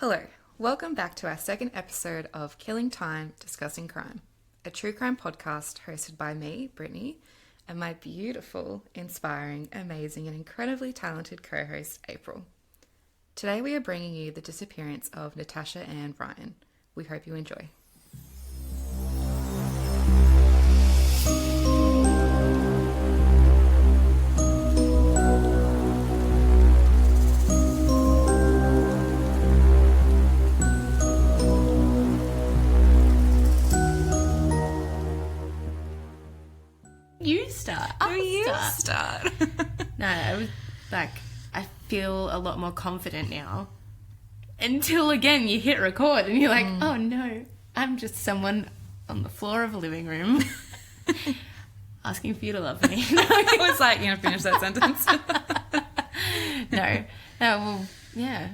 Hello, welcome back to our second episode of Killing Time Discussing Crime, a true crime podcast hosted by me, Brittany, and my beautiful, inspiring, amazing, and incredibly talented co-host, April. Today we are bringing you the disappearance of Natasha Ann Ryan. We hope you enjoy. You start. Start. No, I was like, I feel a lot more confident now. Until again, you hit record and you're like, oh no, I'm just someone on the floor of a living room asking for you to love me. I was like, you know, finish that sentence. No, well, yeah,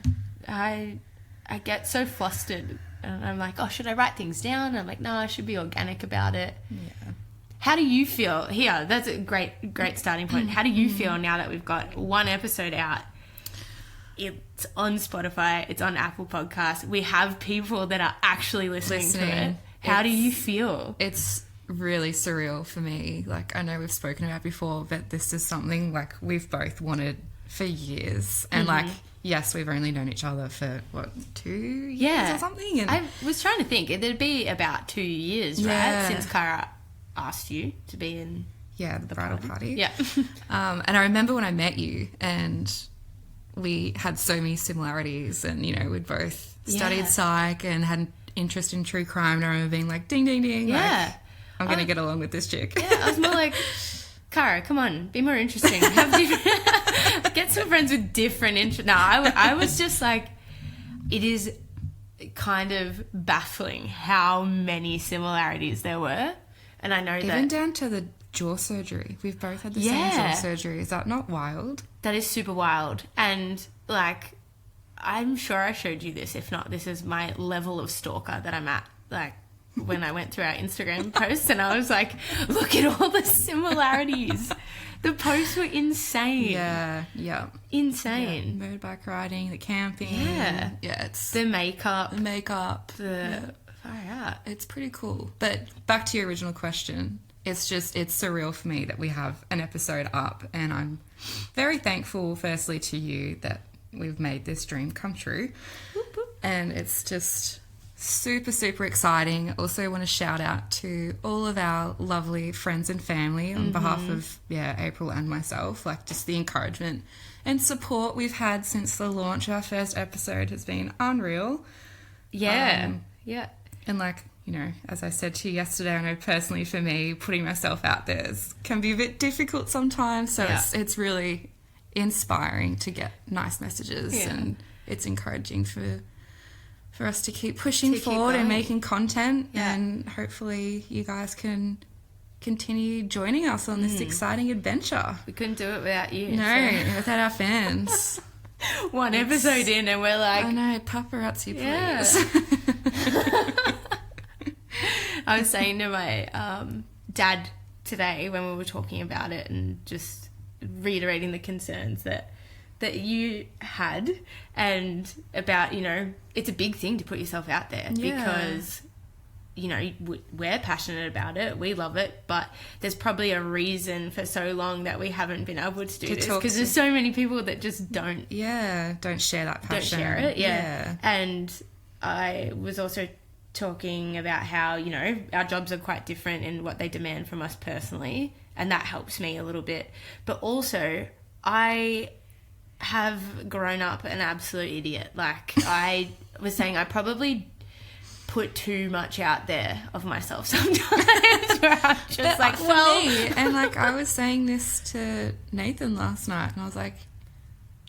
I get so flustered and I'm like, oh, should I write things down? And I'm like, no, I should be organic about it. Yeah. How do you feel? Here, that's a great starting point. How do you feel now that we've got one episode out? It's on Spotify. It's on Apple Podcasts. We have people that are actually listening to it. How do you feel? It's really surreal for me. Like, I know we've spoken about before, but this is something like we've both wanted for years. And like, yes, we've only known each other for, 2 years or something? And I was trying to think. It'd be about 2 years, right? Since Cara asked you to be in the bridal party. Yeah. And I remember when I met you and we had so many similarities and, you know, we'd both studied psych and had an interest in true crime, and I remember being like, ding, ding, ding. Yeah. Like, I'm going to get along with this chick. Yeah, I was more like, Cara, come on, be more interesting. Get some friends with different interests. No, I was just like, it is kind of baffling how many similarities there were. And I know that... Even down to the jaw surgery. We've both had the same jaw surgery. Is that not wild? That is super wild. And, like, I'm sure I showed you this. If not, this is my level of stalker that I'm at. Like, when I went through our Instagram posts and I was like, look at all the similarities. The posts were insane. Yeah. Insane. Yeah. Motorbike riding, the camping. Yeah. Yeah, it's... The makeup. Far out. It's pretty cool. But back to your original question, it's surreal for me that we have an episode up, and I'm very thankful, firstly, to you that we've made this dream come true. Whoop, whoop. And it's just super, super exciting. Also want to shout out to all of our lovely friends and family on behalf of, April and myself. Like, just the encouragement and support we've had since the launch of our first episode has been unreal. Yeah. And like, you know, as I said to you yesterday, I know personally for me, putting myself out there can be a bit difficult sometimes. So it's really inspiring to get nice messages, and it's encouraging for us to keep pushing forward and making content. And hopefully you guys can continue joining us on this exciting adventure. We couldn't do it without you. No, without our fans. One episode in and we're like... I know, paparazzi, please. Yeah. I was saying to my dad today when we were talking about it and just reiterating the concerns that you had, and about, you know, it's a big thing to put yourself out there because, you know, we're passionate about it, we love it, but there's probably a reason for so long that we haven't been able to do this, because there's so many people that just don't share that passion, don't share it. And I was also talking about how, you know, our jobs are quite different in what they demand from us personally, and that helps me a little bit. But also, I have grown up an absolute idiot. Like, I was saying, I probably put too much out there of myself sometimes, where I'm just like, me, and like, I was saying this to Nathan last night, and I was like,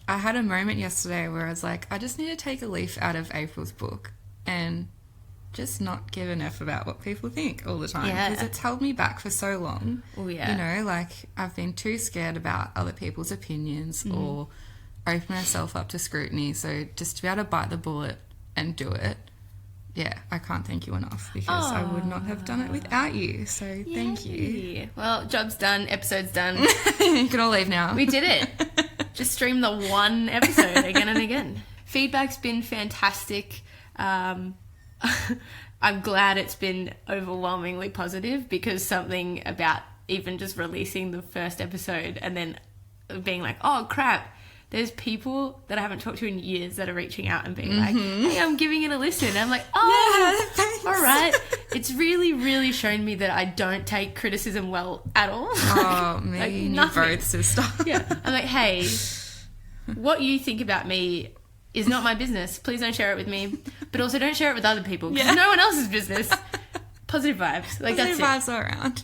I had a moment yesterday where I was like, I just need to take a leaf out of April's book and just not give an F about what people think all the time, because it's held me back for so long. Oh, yeah. You know, like, I've been too scared about other people's opinions or open myself up to scrutiny. So just to be able to bite the bullet and do it, I can't thank you enough, because I would not have done it without you. So thank you. Well, job's done, episode's done. You can all leave now. We did it. Just stream the one episode again and again. feedback's been fantastic. I'm glad it's been overwhelmingly positive, because something about even just releasing the first episode and then being like, oh crap, there's people that I haven't talked to in years that are reaching out and being like, hey, I'm giving it a listen. And I'm like, oh, yeah, all right. It's really, really shown me that I don't take criticism well at all. Oh, me like, and you nothing. both, sister. Yeah. I'm like, hey, what you think about me is not my business. Please don't share it with me. But also don't share it with other people, because it's no one else's business. Positive vibes. Like, Positive that's vibes all around.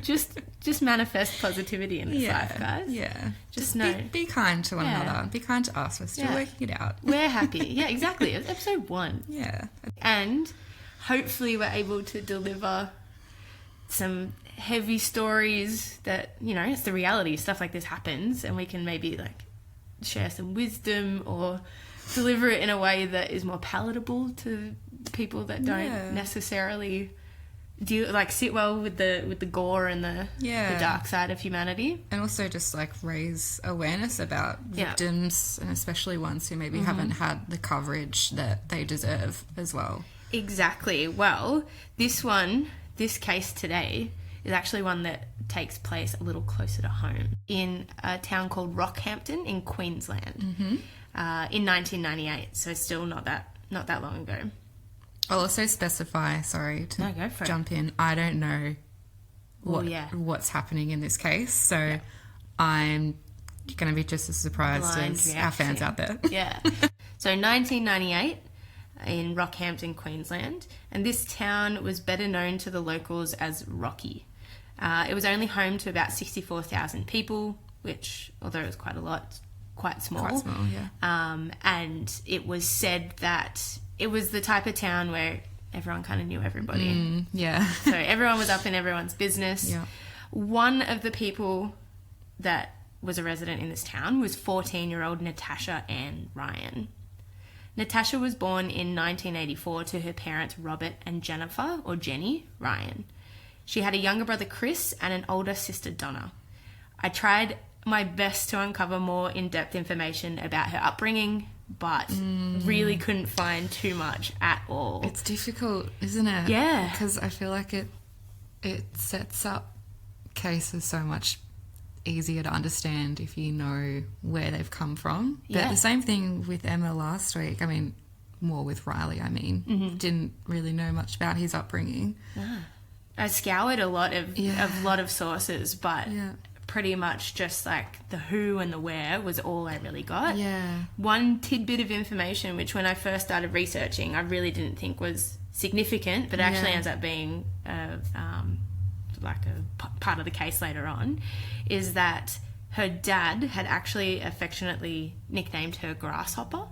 Just manifest positivity in this life, guys. Yeah. Just know. Be kind to one another. Be kind to us. We're still working it out. We're happy. Yeah, exactly. It's episode 1. Yeah. And hopefully we're able to deliver some heavy stories that, you know, it's the reality. Stuff like this happens, and we can maybe like share some wisdom or deliver it in a way that is more palatable to people that don't necessarily sit well with the gore and the dark side of humanity. And also just like raise awareness about victims, and especially ones who maybe haven't had the coverage that they deserve as well. Exactly. Well, this case today is actually one that takes place a little closer to home, in a town called Rockhampton in Queensland, in 1998. So still not that long ago. I'll also specify, sorry to jump in, I don't know what's happening in this case, so I'm going to be just as surprised as our fans out there. Yeah. So 1998 in Rockhampton, Queensland, and this town was better known to the locals as Rocky. It was only home to about 64,000 people, which, although it was quite a lot, quite small. Quite small, yeah. And it was said that it was the type of town where everyone kind of knew everybody. Yeah. So everyone was up in everyone's business. Yeah. One of the people that was a resident in this town was 14-year-old Natasha Ann Ryan. Natasha was born in 1984 to her parents Robert and Jennifer, or Jenny, Ryan. She had a younger brother Chris and an older sister Donna. I tried my best to uncover more in-depth information about her upbringing, but really couldn't find too much at all. It's difficult, isn't it? Yeah. Because I feel like it sets up cases so much easier to understand if you know where they've come from. But the same thing with Emma last week. I mean, more with Riley, didn't really know much about his upbringing. I scoured a lot of sources, but pretty much just like the who and the where was all I really got. Yeah. One tidbit of information, which when I first started researching, I really didn't think was significant, but actually ends up being like a part of the case later on, is that her dad had actually affectionately nicknamed her Grasshopper.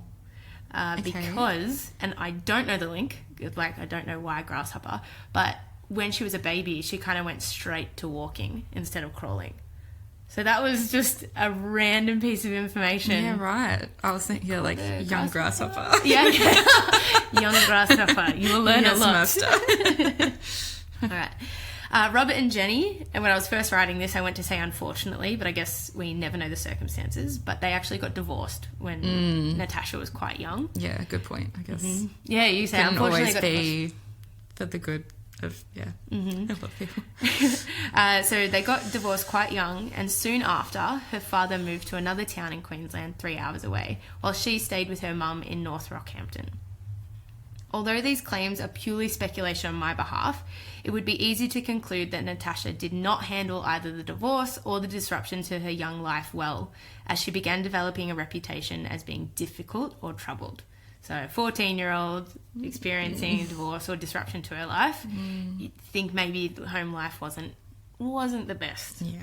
Because, and I don't know the link, like I don't know why Grasshopper, but when she was a baby, she kind of went straight to walking instead of crawling. So that was just a random piece of information. Yeah, right. I was thinking, like, young grasshopper. Yeah. Young grasshopper. You will learn a lot. Master. All right. Robert and Jenny, and when I was first writing this, I went to say unfortunately, but I guess we never know the circumstances, but they actually got divorced when Natasha was quite young. Yeah, good point, I guess. Yeah, you say couldn't unfortunately always got be for the good of, a lot of people. So they got divorced quite young, and soon after, her father moved to another town in Queensland 3 hours away, while she stayed with her mum in North Rockhampton. Although these claims are purely speculation on my behalf, it would be easy to conclude that Natasha did not handle either the divorce or the disruption to her young life well, as she began developing a reputation as being difficult or troubled. So, 14-year-old experiencing a divorce or disruption to her life, you'd think maybe the home life wasn't the best. Yeah.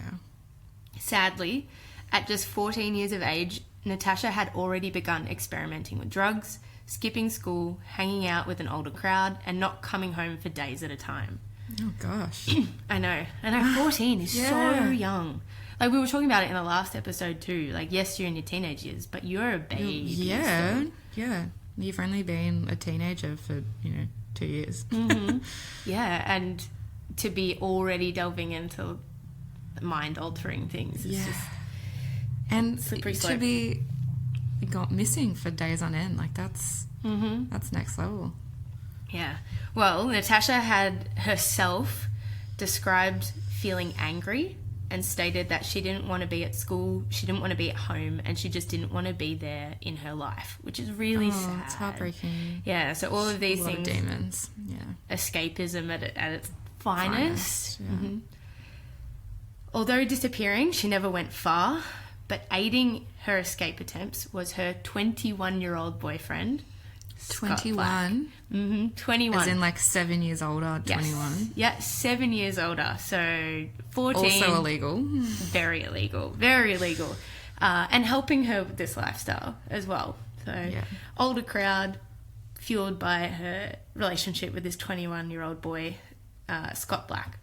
Sadly, at just 14 years of age, Natasha had already begun experimenting with drugs, skipping school, hanging out with an older crowd, and not coming home for days at a time. Oh, gosh. I know. And 14 is so young. Like, we were talking about it in the last episode too. Like, yes, you're in your teenage years, but you're a baby. Yeah. Yeah. You've only been a teenager for, 2 years. Yeah, and to be already delving into mind-altering things. It's just and slippery slope. To be got missing for days on end. Like, that's next level. Yeah. Well, Natasha had herself described feeling angry and stated that she didn't want to be at school, she didn't want to be at home, and she just didn't want to be there in her life, which is really sad. It's heartbreaking. Yeah, so all of these things. A lot of demons. Yeah. Escapism at its finest. Yeah. Mm-hmm. Although disappearing, she never went far, but aiding her escape attempts was her 21-year-old boyfriend. 21? 21. As in like 7 years older, 21? Yes. Yeah, 7 years older. So 14. Also illegal. Very illegal. Very illegal. And helping her with this lifestyle as well. So older crowd, fueled by her relationship with this 21-year-old boy, Scott Black.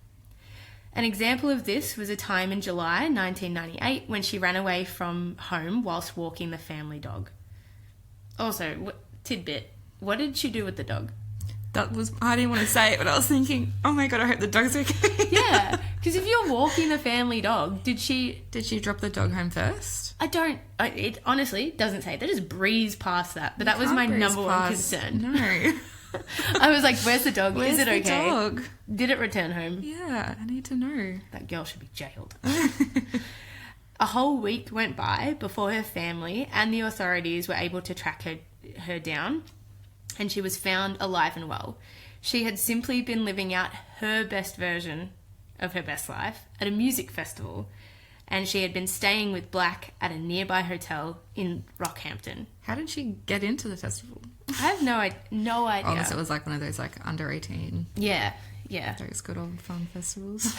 An example of this was a time in July 1998 when she ran away from home whilst walking the family dog. Also, tidbit, what did she do with the dog? That was, I didn't want to say it, but I was thinking, oh my God, I hope the dog's okay. Yeah, because if you're walking the family dog, did she drop the dog home first? It honestly doesn't say. They just breeze past that, but that was my number one concern. No. I was like, where's the dog? Where's Is it okay? the dog? Did it return home? Yeah, I need to know. That girl should be jailed. A whole week went by before her family and the authorities were able to track her down, and she was found alive and well. She had simply been living out her best version of her best life at a music festival, and she had been staying with Black at a nearby hotel in Rockhampton. How did she get into the festival? I have no idea. Unless it was like one of those like under 18. Yeah. Those good old fun festivals.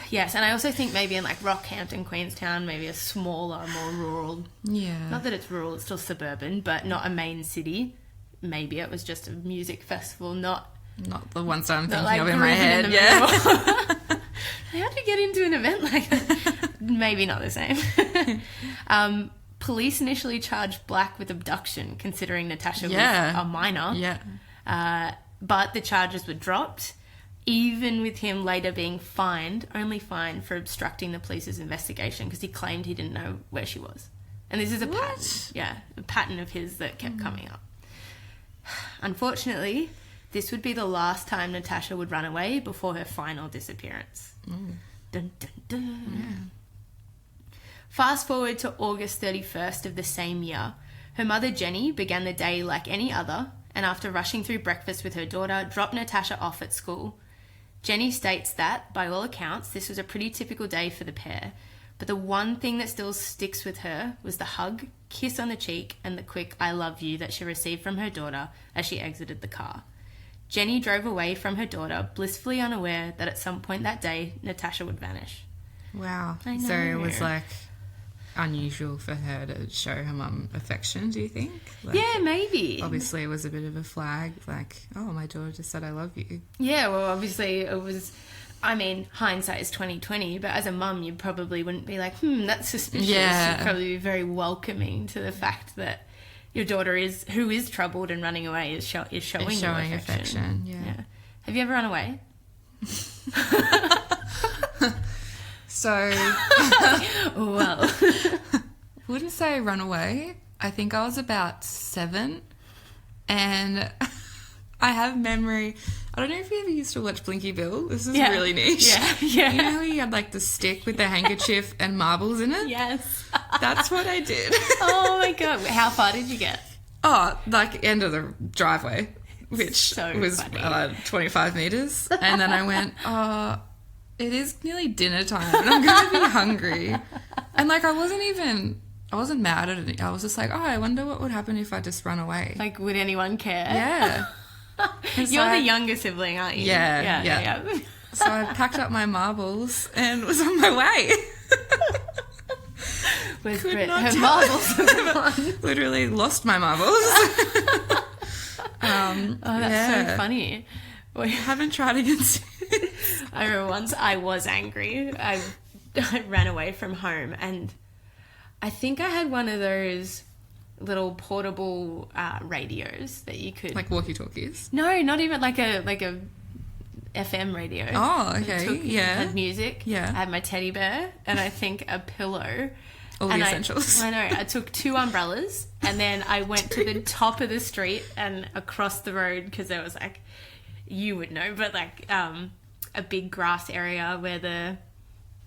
Yes, and I also think maybe in like Rockhampton, Queenstown, maybe a smaller, more rural. Yeah. Not that it's rural, it's still suburban, but not a main city. Maybe it was just a music festival, not the ones that I'm thinking like of in my head. How do you get into an event like that? Maybe not the same. Police initially charged Black with abduction, considering Natasha was a minor. Yeah. But the charges were dropped, even with him later being only fined for obstructing the police's investigation because he claimed he didn't know where she was. And this is a pattern. Yeah, a pattern of his that kept coming up. Unfortunately, this would be the last time Natasha would run away before her final disappearance. Dun, dun, dun. Yeah. Fast forward to August 31st of the same year. Her mother, Jenny, began the day like any other, and after rushing through breakfast with her daughter, dropped Natasha off at school. Jenny states that, by all accounts, this was a pretty typical day for the pair, but the one thing that still sticks with her was the hug, kiss on the cheek, and the quick "I love you" that she received from her daughter as she exited the car. Jenny drove away from her daughter, blissfully unaware that at some point that day, Natasha would vanish. Wow. I know. So it was like unusual for her to show her mum affection, do you think? Like, yeah, maybe. Obviously it was a bit of a flag, like, oh, my daughter just said I love you. Yeah, well, obviously it was, I mean, hindsight is 20/20, but as a mum you probably wouldn't be like, that's suspicious. Yeah. You'd probably be very welcoming to the fact that your daughter who is troubled and running away is showing you affection. Yeah. Have you ever run away? So, well, wouldn't say run away. I think I was about 7, and I have memory. I don't know if you ever used to watch Blinky Bill. This is really niche. Yeah. You know how he had like the stick with the handkerchief and marbles in it? Yes. That's what I did. Oh my God. How far did you get? Oh, like end of the driveway, which was 25 metres. And then I went, it is nearly dinner time and I'm going to be hungry. And like I wasn't mad at it. I was just like, I wonder what would happen if I just run away. Like, would anyone care? Yeah. You're the younger sibling, aren't you? Yeah. So I packed up my marbles and was on my way. Where's Brit? Her marbles are gone. Literally lost my marbles. That's so funny. I haven't tried again since. I remember once I was angry. I ran away from home, and I think I had one of those little portable radios that you could, like walkie-talkies. No, not even like a FM radio. Oh, okay. Had music. Yeah. I had my teddy bear, and I think a pillow. All the essentials. I know. I took 2 umbrellas and then I went to the top of the street and across the road because there was like, you would know, but like a big grass area where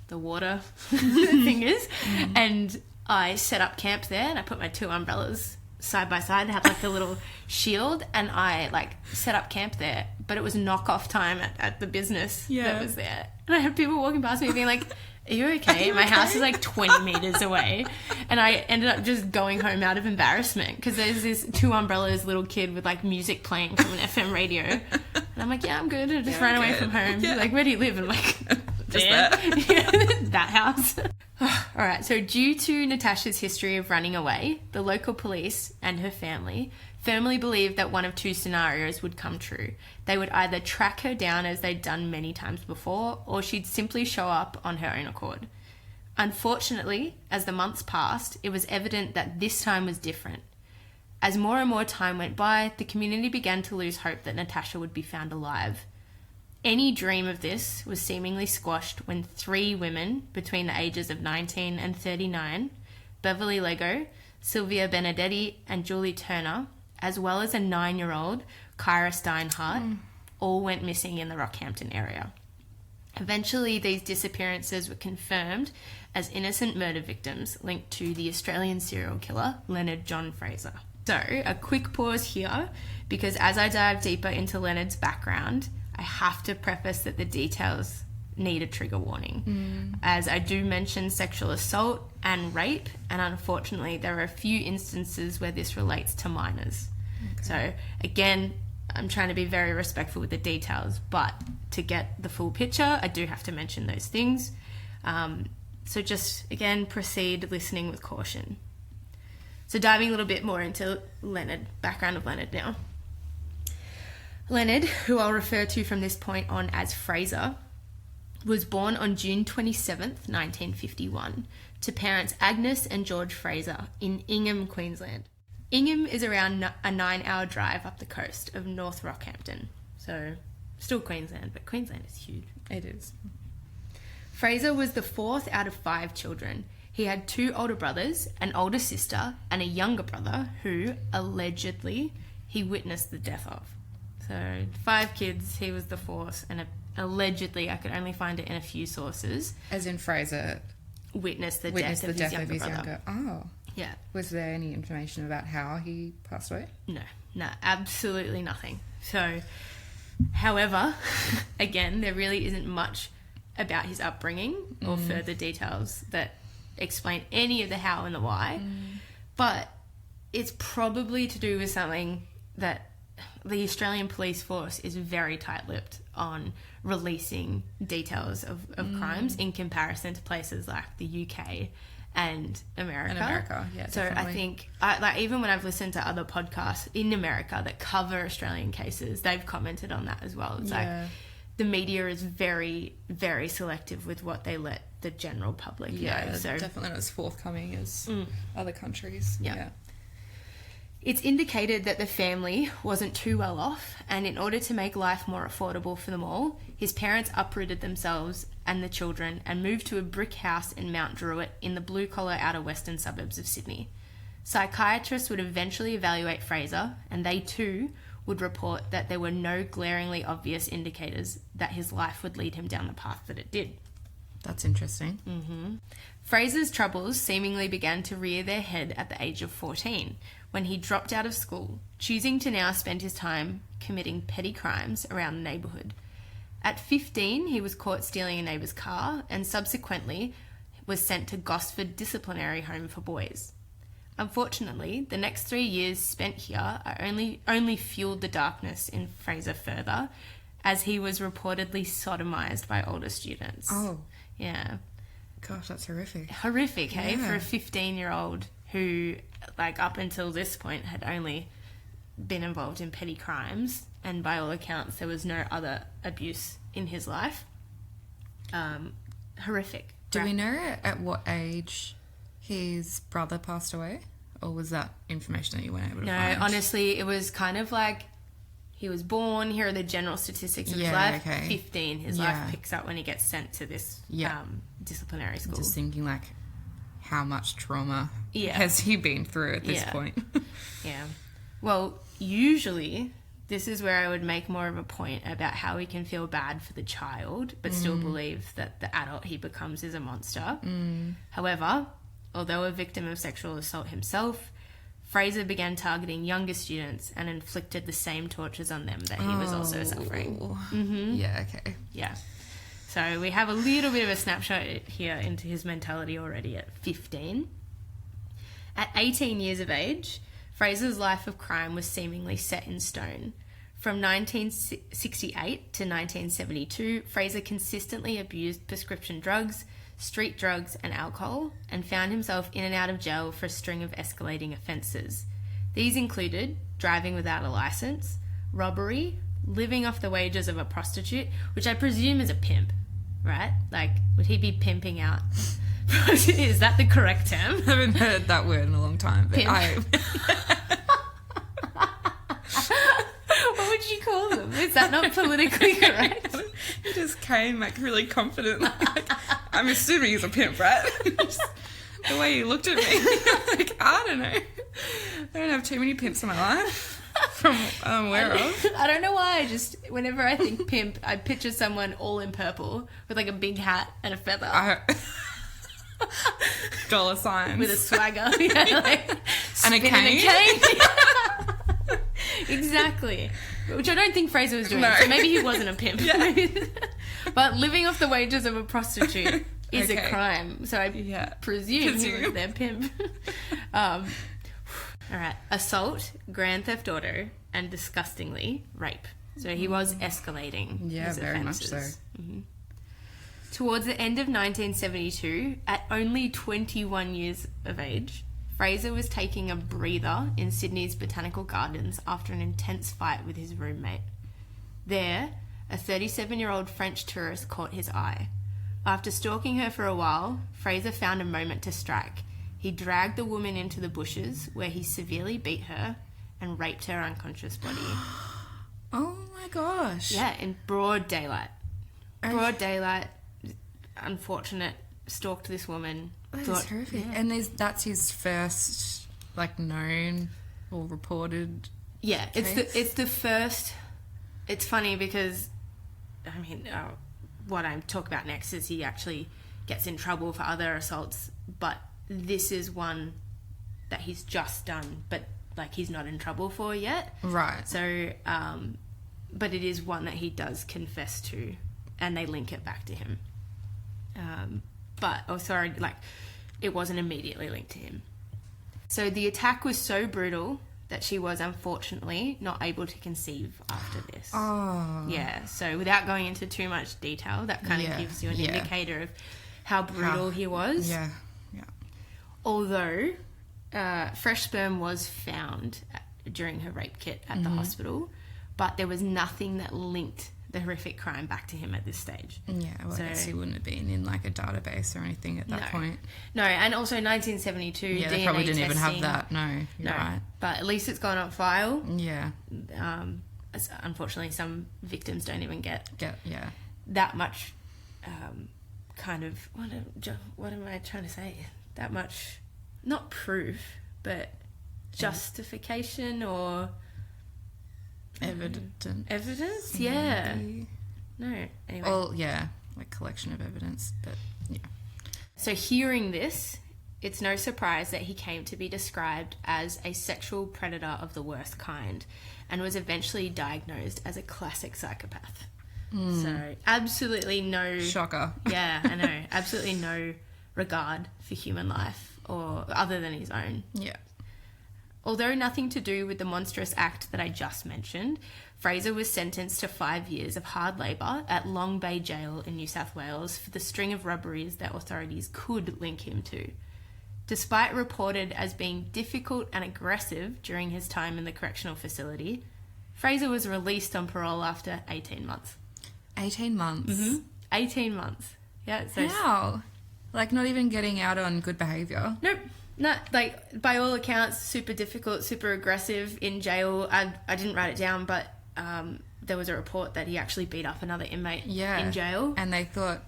the water thing is. And I set up camp there and I put my 2 umbrellas side by side, had like a little shield, and I like set up camp there, but it was knockoff time at the business that was there. And I had people walking past me being like, are you okay? My house is like 20 meters away. And I ended up just going home out of embarrassment because there's this 2 umbrellas little kid with like music playing from an FM radio. And I'm like, yeah, I'm good. I just ran away from home. Yeah. Like, where do you live? And I'm like, just there. That house. All right. So due to Natasha's history of running away, the local police and her family firmly believed that one of 2 scenarios would come true. They would either track her down as they'd done many times before, or she'd simply show up on her own accord. Unfortunately, as the months passed, it was evident that this time was different. As more and more time went by, the community began to lose hope that Natasha would be found alive. Any dream of this was seemingly squashed when 3 women between the ages of 19 and 39, Beverly Lego, Sylvia Benedetti and Julie Turner, as well as a 9-year-old, Kyra Steinhardt, all went missing in the Rockhampton area. Eventually, these disappearances were confirmed as innocent murder victims linked to the Australian serial killer, Leonard John Fraser. So, a quick pause here, because as I dive deeper into Leonard's background, I have to preface that the details need a trigger warning, as I do mention sexual assault and rape, and unfortunately there are a few instances where this relates to minors. Okay. So again, I'm trying to be very respectful with the details, but to get the full picture, I do have to mention those things. So just, again, proceed listening with caution. So diving a little bit more into background of Leonard now. Leonard, who I'll refer to from this point on as Fraser, was born on June 27th, 1951, to parents Agnes and George Fraser in Ingham, Queensland. Ingham is around a 9-hour drive up the coast of North Rockhampton. So, still Queensland, but Queensland is huge. It is. Fraser was the 4th out of 5 children. He had 2 older brothers, an older sister, and a younger brother who, allegedly, he witnessed the death of. So, 5 kids, he was the 4th, and allegedly, I could only find it in a few sources. As in Fraser witnessed the death of his younger brother. Oh. Yeah. Was there any information about how he passed away? No, absolutely nothing. So, however, again, there really isn't much about his upbringing or further details that explain any of the how and the why. But it's probably to do with something that the Australian police force is very tight-lipped on releasing details of crimes in comparison to places like the UK and America. Yeah, so definitely. I think, like, even when I've listened to other podcasts in America that cover Australian cases, they've commented on that as well. It's like the media is very, very selective with what they let the general public know. So definitely not as forthcoming as other countries. Yeah. It's indicated that the family wasn't too well off, and in order to make life more affordable for them all, his parents uprooted themselves and the children and moved to a brick house in Mount Druitt in the blue-collar outer western suburbs of Sydney. Psychiatrists would eventually evaluate Fraser, and they too would report that there were no glaringly obvious indicators that his life would lead him down the path that it did. That's interesting. Fraser's troubles seemingly began to rear their head at the age of 14, when he dropped out of school, choosing to now spend his time committing petty crimes around the neighbourhood. At 15, he was caught stealing a neighbour's car and subsequently was sent to Gosford Disciplinary Home for Boys. Unfortunately, the next 3 years spent here are only fueled the darkness in Fraser further, as he was reportedly sodomised by older students. Oh. Yeah. Gosh, that's horrific. Horrific, hey? For a 15-year-old who, like, up until this point had only been involved in petty crimes, and by all accounts there was no other abuse in his life. Horrific. Do we know at what age his brother passed away? Or was that information that you weren't able to find? No, honestly, it was kind of like he was born, here are the general statistics of his life. 15, his life picks up when he gets sent to this disciplinary school. Just thinking, like, how much trauma Yeah. has he been through at this point. Yeah. Well, usually this is where I would make more of a point about how we can feel bad for the child but still believe that the adult he becomes is a monster. However, although a victim of sexual assault himself, Fraser began targeting younger students and inflicted the same tortures on them that he was also suffering. Yeah, okay. Yeah. So we have a little bit of a snapshot here into his mentality already at 15. At 18 years of age, Fraser's life of crime was seemingly set in stone. From 1968 to 1972, Fraser consistently abused prescription drugs, street drugs and alcohol, and found himself in and out of jail for a string of escalating offences. These included driving without a licence, robbery, living off the wages of a prostitute, which I presume is a pimp, right? Like, would he be pimping out? Is that the correct term? I haven't heard that word in a long time. But What would you call them? Is that not politically correct? He just came like really confident. Like, I'm assuming he's a pimp, right? Just the way he looked at me, like, I don't know. I don't have too many pimps in my life from what I'm aware of. I don't know why. I just, whenever I think pimp, I picture someone all in purple with like a big hat and a feather. Dollar signs. With a swagger. Yeah, like, and a cane. Yeah. Exactly. Which I don't think Fraser was doing. No. So maybe he wasn't a pimp. Yeah. But living off the wages of a prostitute is a crime. So I presume he was their pimp. All right. Assault, grand theft auto, and disgustingly, rape. So he was escalating his very offences. much so. Mm-hmm. Towards the end of 1972, at only 21 years of age, Fraser was taking a breather in Sydney's Botanical Gardens after an intense fight with his roommate. There, a 37-year-old French tourist caught his eye. After stalking her for a while, Fraser found a moment to strike. He dragged the woman into the bushes, where he severely beat her and raped her unconscious body. Oh my gosh. Yeah, in broad daylight. Broad daylight. Unfortunate, stalked this woman. That is horrific. Yeah. And that's his first, like, known or reported case? It's the first. It's funny because, I mean, what I talk about next is he actually gets in trouble for other assaults, but this is one that he's just done, but, like, he's not in trouble for yet. Right. So, but it is one that he does confess to, and they link it back to him. It wasn't immediately linked to him. So the attack was so brutal that she was unfortunately not able to conceive after this. Oh. Yeah, so without going into too much detail, that kind of gives you an indicator of how brutal he was. Yeah, yeah. Although fresh sperm was found during her rape kit at the hospital, but there was nothing that linked the horrific crime back to him at this stage. Yeah, well, I guess he wouldn't have been in like a database or anything at that point. No, and also 1972, yeah, they DNA probably didn't testing, even have that. No, you're right. But at least it's gone on file. Yeah. Unfortunately, some victims don't even get that much kind of, what am I trying to say? That much, not proof, but justification or... Evidence? Yeah. No. Anyway. Well, yeah, like collection of evidence, but yeah. So hearing this, it's no surprise that he came to be described as a sexual predator of the worst kind and was eventually diagnosed as a classic psychopath. So absolutely no... Shocker. Yeah, I know. Absolutely no regard for human life or other than his own. Yeah. Although nothing to do with the monstrous act that I just mentioned, Fraser was sentenced to 5 years of hard labour at Long Bay Jail in New South Wales for the string of robberies that authorities could link him to. Despite reported as being difficult and aggressive during his time in the correctional facility, Fraser was released on parole after 18 months. 18 months? Mm-hmm. 18 months. Yeah. So how? Like not even getting out on good behaviour? Nope. Not, like, by all accounts, super difficult, super aggressive in jail. I didn't write it down, but there was a report that he actually beat up another inmate in jail. And they thought,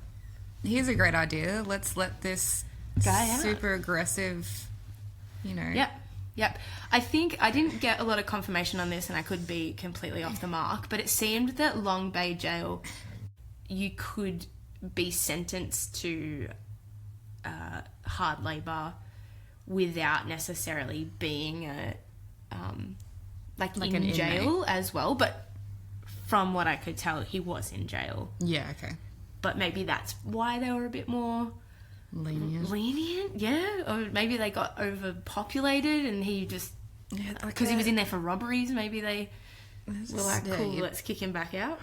here's a great idea. Let's let this guy out. Super aggressive, you know. Yep. I think I didn't get a lot of confirmation on this, and I could be completely off the mark, but it seemed that Long Bay Jail, you could be sentenced to hard labour without necessarily being like in an jail as well. But from what I could tell, he was in jail. Yeah, okay. But maybe that's why they were a bit more lenient, yeah. Or maybe they got overpopulated and he just, because he was in there for robberies, maybe they were like, cool, let's kick him back out.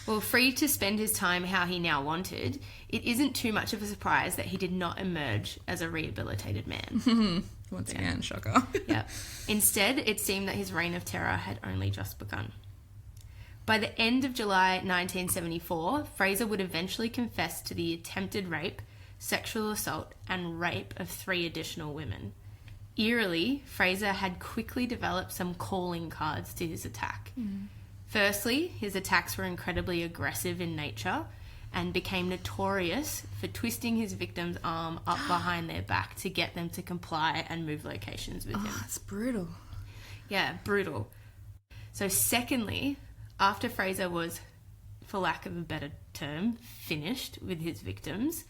Well, free to spend his time how he now wanted, it isn't too much of a surprise that he did not emerge as a rehabilitated man. Once again, shocker. Yeah. Instead, it seemed that his reign of terror had only just begun. By the end of July 1974, Fraser would eventually confess to the attempted rape, sexual assault, and rape of 3 additional women. Eerily, Fraser had quickly developed some calling cards to his attack. Firstly, his attacks were incredibly aggressive in nature and became notorious for twisting his victim's arm up behind their back to get them to comply and move locations with him. That's brutal. Yeah, brutal. So secondly, after Fraser was, for lack of a better term, finished with his victims,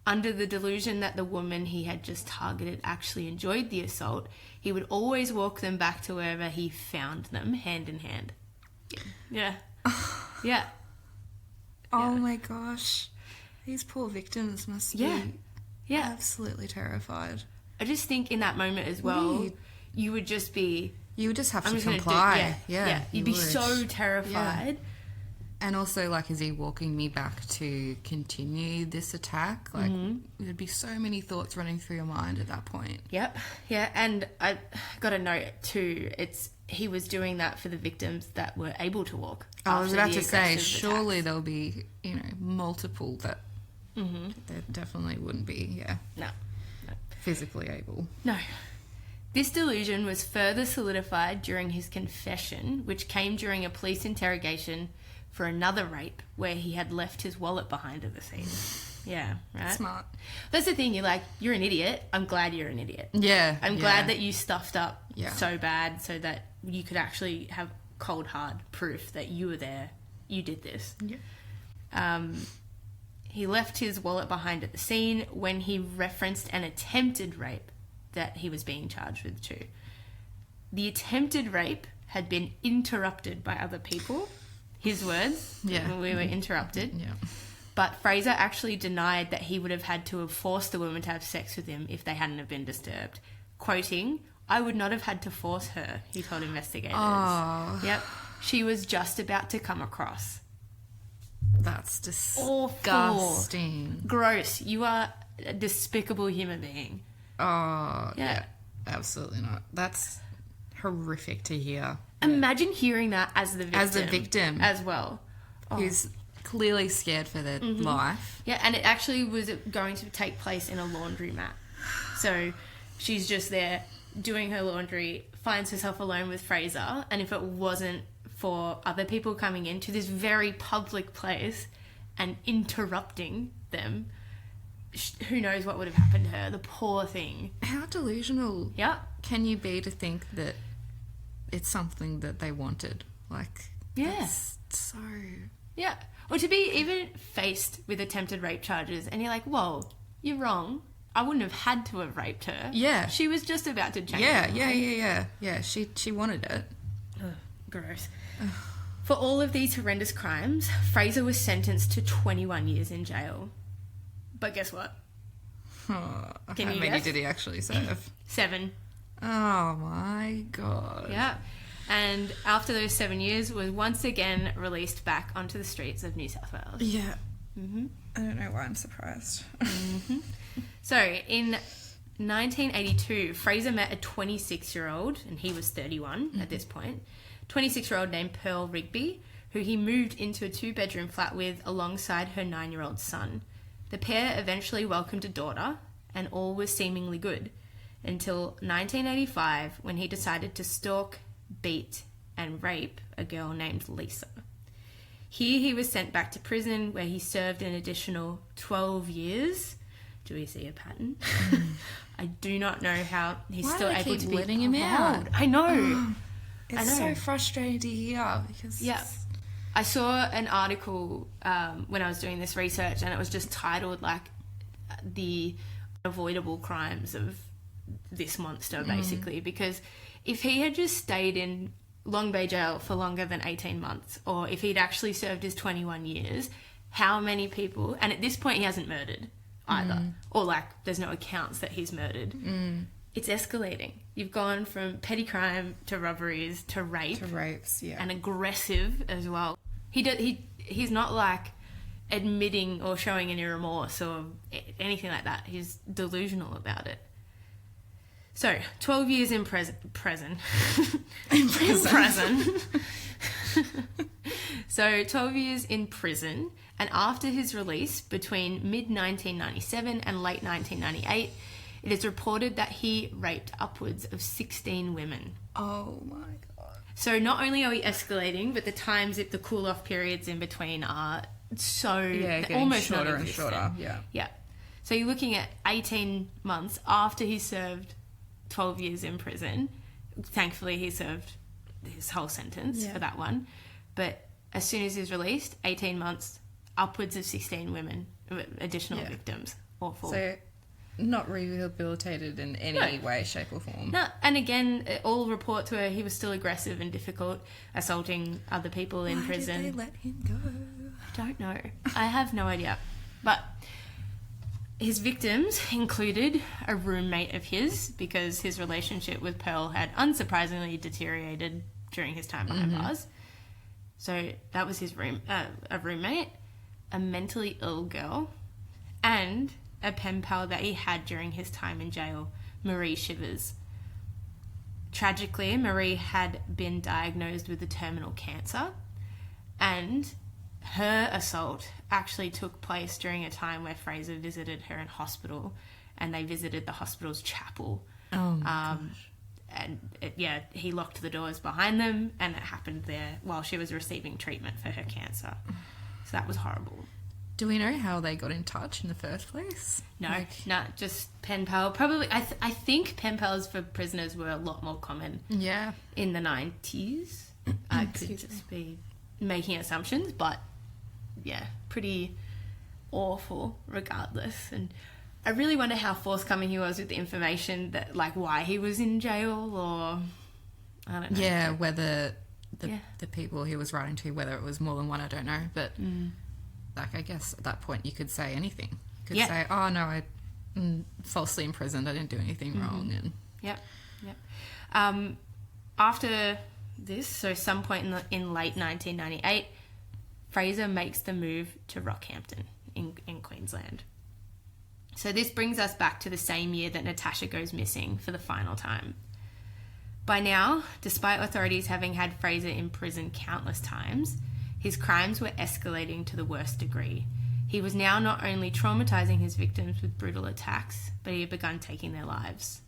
under the delusion that the woman he had just targeted actually enjoyed the assault, he would always walk them back to wherever he found them, hand in hand. Yeah. Yeah. Oh my gosh. These poor victims must be absolutely terrified. I just think in that moment as well, you would just be... You would just have to comply. You'd be so terrified. Yeah. And also, like, is he walking me back to continue this attack? Like, there'd be so many thoughts running through your mind at that point. Yep. Yeah, and I got a note too. He was doing that for the victims that were able to walk. I was about to say, surely there'll be, multiple that there definitely wouldn't be, No. physically able. No. This delusion was further solidified during his confession, which came during a police interrogation for another rape where he had left his wallet behind at the scene. Yeah, right? Smart. That's the thing, you're an idiot. I'm glad you're an idiot. Yeah. I'm glad that you stuffed up so bad so that you could actually have cold, hard proof that you were there, you did this. Yeah. He left his wallet behind at the scene when he referenced an attempted rape that he was being charged with too. The attempted rape had been interrupted by other people. His words. Yeah. We were interrupted. Yeah. But Fraser actually denied that he would have had to have forced the woman to have sex with him if they hadn't have been disturbed. Quoting, "I would not have had to force her," he told investigators. Oh. Yep. She was just about to come across. That's disgusting. Awful. Gross. You are a despicable human being. Oh, yeah. Absolutely not. That's horrific to hear. Imagine hearing that as the victim. As well. Who's clearly scared for their life. Yeah, and it actually was going to take place in a laundromat. So she's just there doing her laundry, finds herself alone with Fraser, and if it wasn't for other people coming into this very public place and interrupting them, who knows what would have happened to her. The poor thing. How delusional can you be to think that it's something that they wanted? Like, it's so... Yeah. Or to be even faced with attempted rape charges and you're like, whoa, you're wrong. I wouldn't have had to have raped her. Yeah. She was just about to change. Yeah, she wanted it. Ugh, gross. For all of these horrendous crimes, Fraser was sentenced to 21 years in jail. But guess what? How many did he actually serve? 7. Oh my God. Yeah. And after those 7 years was once again released back onto the streets of New South Wales. Yeah. I don't know why I'm surprised. So in 1982, Fraser met a 26-year-old, and he was 31 at this point, 26-year-old named Pearl Rigby, who he moved into a 2-bedroom flat with alongside her 9-year-old son. The pair eventually welcomed a daughter, and all was seemingly good, until 1985 when he decided to stalk, beat and rape a girl named Lisa. Here he was sent back to prison where he served an additional 12 years Do we see a pattern? I do not know how he's Why still do they able keep to be letting him out? I know. It's so frustrating to hear because I saw an article when I was doing this research, and it was just titled like the unavoidable crimes of this monster, basically, because if he had just stayed in Long Bay jail for longer than 18 months, or if he'd actually served his 21 years, how many people, and at this point he hasn't murdered either, or like there's no accounts that he's murdered. It's escalating. You've gone from petty crime to robberies to rape. To rapes, yeah. And aggressive as well. He's not like admitting or showing any remorse or anything like that. He's delusional about it. So, 12 years in prison. In prison. So, 12 years in prison, and after his release between mid-1997 and late 1998, it is reported that he raped upwards of 16 women. Oh my God. So not only are we escalating, but the times, the cool-off periods in between are so almost shorter and shorter. Yeah. So you're looking at 18 months after he served 12 years in prison. Thankfully, he served his whole sentence for that one. But as soon as he's released, 18 months, upwards of 16 women, additional victims. Awful. So not rehabilitated in any way, shape or form. No, and again, all reports were he was still aggressive and difficult, assaulting other people in prison. Why did they let him go? Don't know. I have no idea. But his victims included a roommate of his, because his relationship with Pearl had unsurprisingly deteriorated during his time behind bars. So that was his a roommate, a mentally ill girl, and a pen pal that he had during his time in jail, Marie Shivers. Tragically, Marie had been diagnosed with a terminal cancer, and her assault actually took place during a time where Fraser visited her in hospital, and they visited the hospital's chapel. Oh my gosh. And he locked the doors behind them, and it happened there while she was receiving treatment for her cancer. So that was horrible. Do we know how they got in touch in the first place? No, just pen pal. Probably, I think pen pals for prisoners were a lot more common. Yeah. In the 90s. I could just be making assumptions, but yeah, pretty awful regardless. And I really wonder how forthcoming he was with the information that, like, why he was in jail, or I don't know. Yeah, whether the people he was writing to, whether it was more than one, I don't know. But like, I guess at that point you could say anything. You could say, oh no, I'm falsely imprisoned, I didn't do anything wrong. And Yep. After this, so some point in late 1998, Fraser makes the move to Rockhampton in Queensland. So this brings us back to the same year that Natasha goes missing for the final time. By now, despite authorities having had Fraser in prison countless times, his crimes were escalating to the worst degree. He was now not only traumatizing his victims with brutal attacks, but he had begun taking their lives.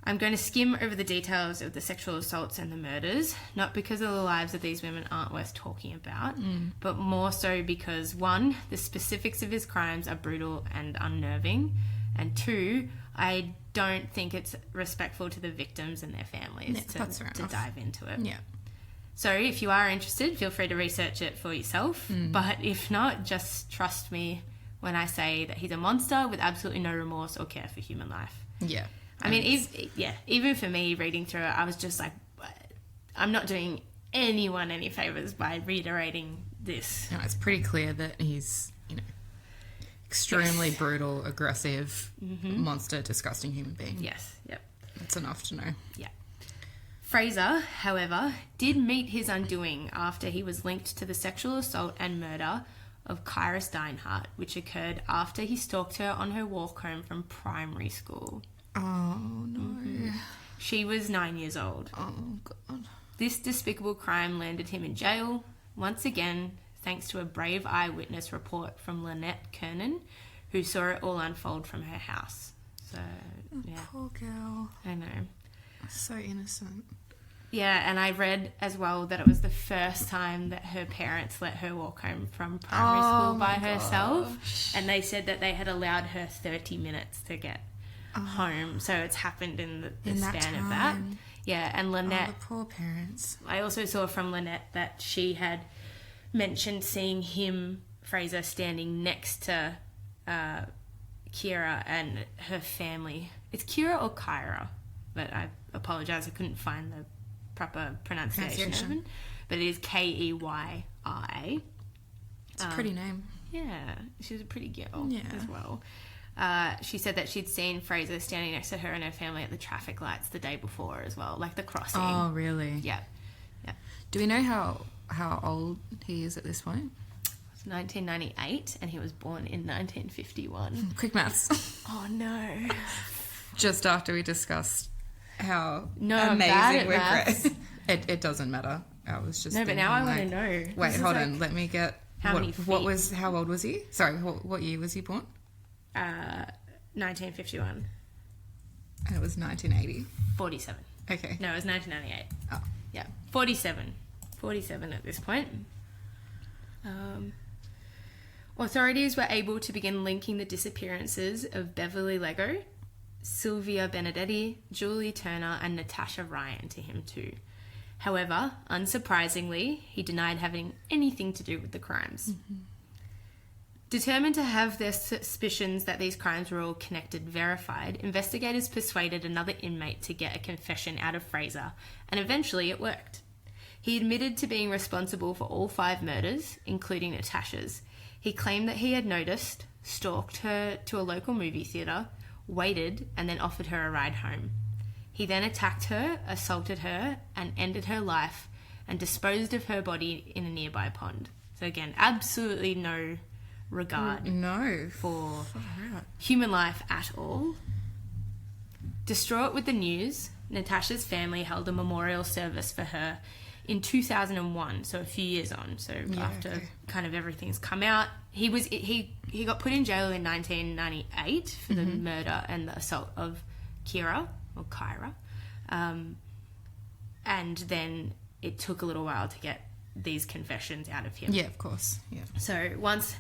I'm going to skim over the details of the sexual assaults and the murders, not because of the lives of these women aren't worth talking about, but more so because, one, the specifics of his crimes are brutal and unnerving, and two, I don't think it's respectful to the victims and their families to dive into it. Yeah. So if you are interested, feel free to research it for yourself, but if not, just trust me when I say that he's a monster with absolutely no remorse or care for human life. Yeah. I mean, even for me reading through it, I was just like, I'm not doing anyone any favours by reiterating this. No, it's pretty clear that he's, extremely brutal, aggressive, monster, disgusting human being. Yes, yep. That's enough to know. Yeah. Fraser, however, did meet his undoing after he was linked to the sexual assault and murder of Kyra Steinhardt, which occurred after he stalked her on her walk home from primary school. Oh, no. She was 9 years old. Oh, God. This despicable crime landed him in jail, once again, thanks to a brave eyewitness report from Lynette Kernan, who saw it all unfold from her house. So, yeah. Poor girl. I know. So innocent. Yeah, and I read as well that it was the first time that her parents let her walk home from primary school by herself. And they said that they had allowed her 30 minutes to get home. So it's happened in the span of that. Yeah, and Lynette... the poor parents. I also saw from Lynette that she had mentioned seeing him, Fraser, standing next to Kira and her family. It's Kira or Kyra? But I apologise, I couldn't find the proper pronunciation of it, but it is Keyyi. It's a pretty name. Yeah, she's a pretty girl as well. She said that she'd seen Fraser standing next to her and her family at the traffic lights the day before as well, like the crossing. Oh, really? Yeah. Do we know how old he is at this point? It's 1998 and he was born in 1951. Quick maths. Oh, no. Just after we discussed how amazing we're great. It doesn't matter. I was just but now I want to know. Wait, hold on. Let me get how many feet? How old was he? Sorry, what year was he born? 1951. And it was 1980. 47. Okay. No, it was 1998. Oh. Yeah, 47. 47 at this point. Authorities were able to begin linking the disappearances of Beverly Lego, Sylvia Benedetti, Julie Turner, and Natasha Ryan to him too. However, unsurprisingly, he denied having anything to do with the crimes. Mm-hmm. Determined to have their suspicions that these crimes were all connected verified, investigators persuaded another inmate to get a confession out of Fraser, and eventually it worked. He admitted to being responsible for all 5 murders, including Natasha's. He claimed that he had noticed, stalked her to a local movie theatre, waited, and then offered her a ride home. He then attacked her, assaulted her, and ended her life, and disposed of her body in a nearby pond. So again, absolutely no regard for human life at all. Distraught with the news, Natasha's family held a memorial service for her in 2001, so a few years on. So after kind of everything's come out, he got put in jail in 1998 for the murder and the assault of Kyra, and then it took a little while to get these confessions out of him. Yeah, of course. Yeah. So once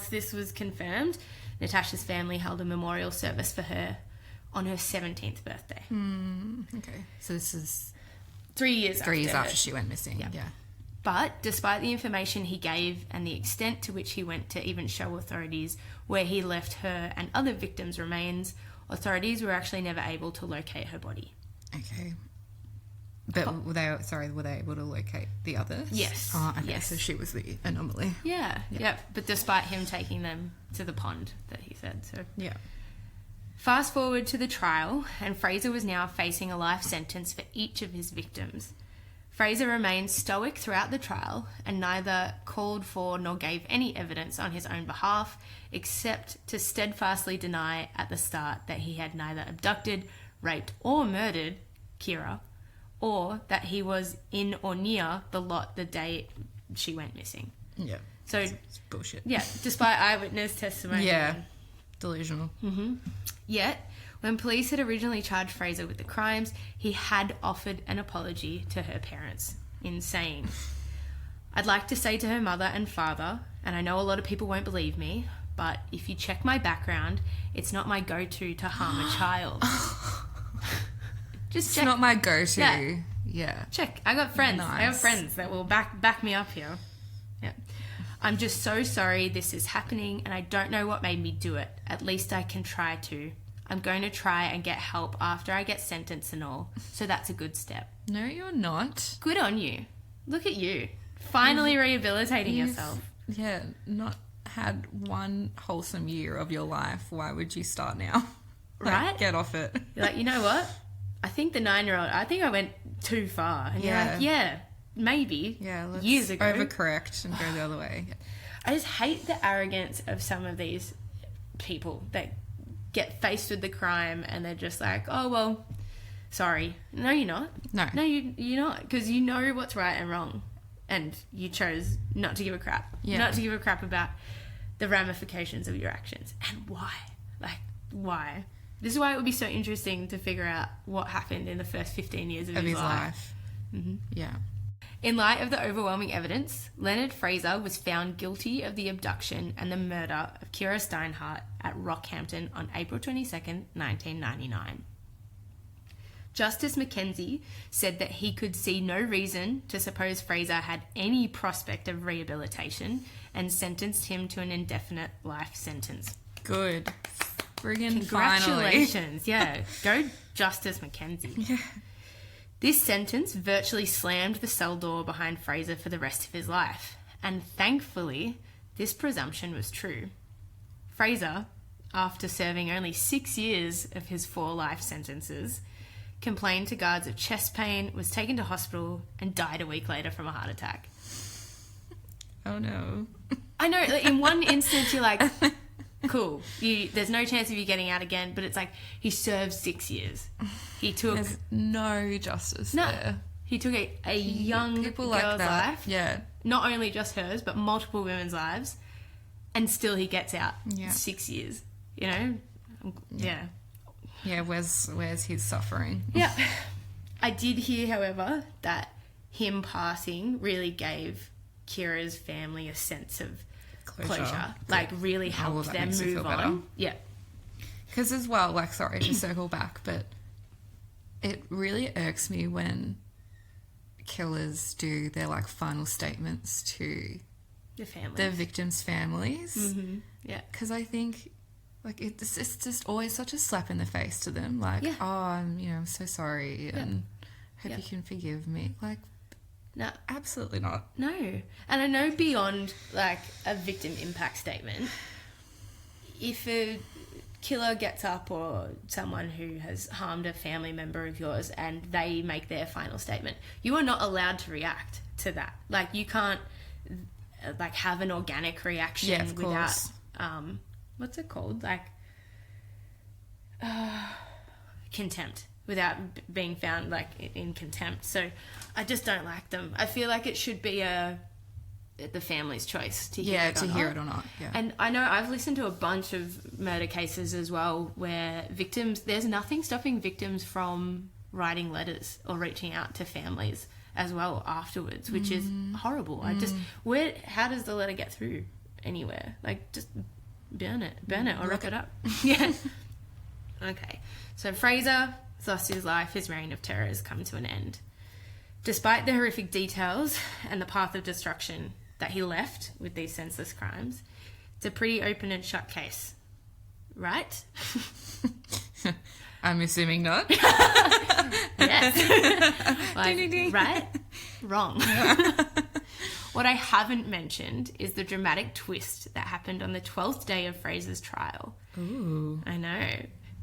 this was confirmed, Natasha's family held a memorial service for her on her 17th birthday. Okay. So this is 3 years after she went missing. Yeah. But despite the information he gave and the extent to which he went to even show authorities where he left her and other victims' remains, authorities were actually never able to locate her body. Okay. But were they able to locate the others? Yes. Oh, okay. Yes. So she was the anomaly. Yeah. But despite him taking them to the pond that he said. So yeah. Fast forward to the trial, and Fraser was now facing a life sentence for each of his victims. Fraser remained stoic throughout the trial and neither called for nor gave any evidence on his own behalf, except to steadfastly deny at the start that he had neither abducted, raped or murdered Kyra, or that he was in or near the lot the day she went missing. Yeah. So it's bullshit. Yeah, despite eyewitness testimony. Yeah. Delusional. Mm-hmm. Yet, when police had originally charged Fraser with the crimes, he had offered an apology to her parents in saying, "I'd like to say to her mother and father, and I know a lot of people won't believe me, but if you check my background, it's not my go-to to harm a child." Just check. It's not my go-to. Yeah. Check. I got friends. Nice. I have friends that will back me up here. Yeah. "I'm just so sorry this is happening and I don't know what made me do it. At least I can try to. I'm going to try and get help after I get sentenced and all. So that's a good step." No, you're not. Good on you. Look at you. Finally rehabilitating yourself. Yeah, not had one wholesome year of your life. Why would you start now? Right? Get off it. You're like, you know what? I think the 9-year-old, I think I went too far. And you're like, yeah, maybe. Yeah, let's years ago. overcorrect and go the other way. I just hate the arrogance of some of these people that get faced with the crime and they're just like, oh, well, sorry. No, you're not. No, you're not. Because you know what's right and wrong. And you chose not to give a crap. Yeah. Not to give a crap about the ramifications of your actions. And why? Like, why? This is why it would be so interesting to figure out what happened in the first 15 years of his life. Yeah. In light of the overwhelming evidence, Leonard Fraser was found guilty of the abduction and the murder of Kira Steinhardt at Rockhampton on April 22nd, 1999. Justice Mackenzie said that he could see no reason to suppose Fraser had any prospect of rehabilitation and sentenced him to an indefinite life sentence. Good. Friggin' Congratulations. Finally. Yeah. Go Justice Mackenzie. Yeah. This sentence virtually slammed the cell door behind Fraser for the rest of his life. And thankfully, this presumption was true. Fraser, after serving only 6 years of his 4 life sentences, complained to guards of chest pain, was taken to hospital, and died a week later from a heart attack. Oh no. I know, in one instance you're like, cool, there's no chance of you getting out again, but it's like, he served 6 years. He took... There's no justice there. He took a young People girl's like that. life. Yeah. Not only just hers, but multiple women's lives. And still he gets out. Yeah. 6 years. You know? Yeah. Yeah, where's his suffering? Yeah. I did hear, however, that him passing really gave Kira's family a sense of closure. Like, really helped them move on. Yeah. Because as well, like, sorry to circle back, but it really irks me when killers do their, like, final statements to the victims' families. Mm-hmm. Yeah. Because I think, like, it's just always such a slap in the face to them. Like, oh, I'm so sorry and hope you can forgive me. Like, no, absolutely not. No. And I know beyond, like, a victim impact statement, if a killer gets up or someone who has harmed a family member of yours and they make their final statement, you are not allowed to react to that. Like, you can't, like, have an organic reaction without, what's it called? Like, contempt. Without being found, like, in contempt. So I just don't like them. I feel like it should be the family's choice to hear it or not. Yeah. And I know I've listened to a bunch of murder cases as well where there's nothing stopping victims from writing letters or reaching out to families as well afterwards, which is horrible. How does the letter get through anywhere? Like, just burn it or rip it up. Yeah. Okay. So Fraser lost his life. His reign of terror has come to an end. Despite the horrific details and the path of destruction that he left with these senseless crimes, it's a pretty open and shut case. Right? I'm assuming not. Yes. Like, ding, ding, ding. Right? Wrong. What I haven't mentioned is the dramatic twist that happened on the 12th day of Fraser's trial. Ooh. I know.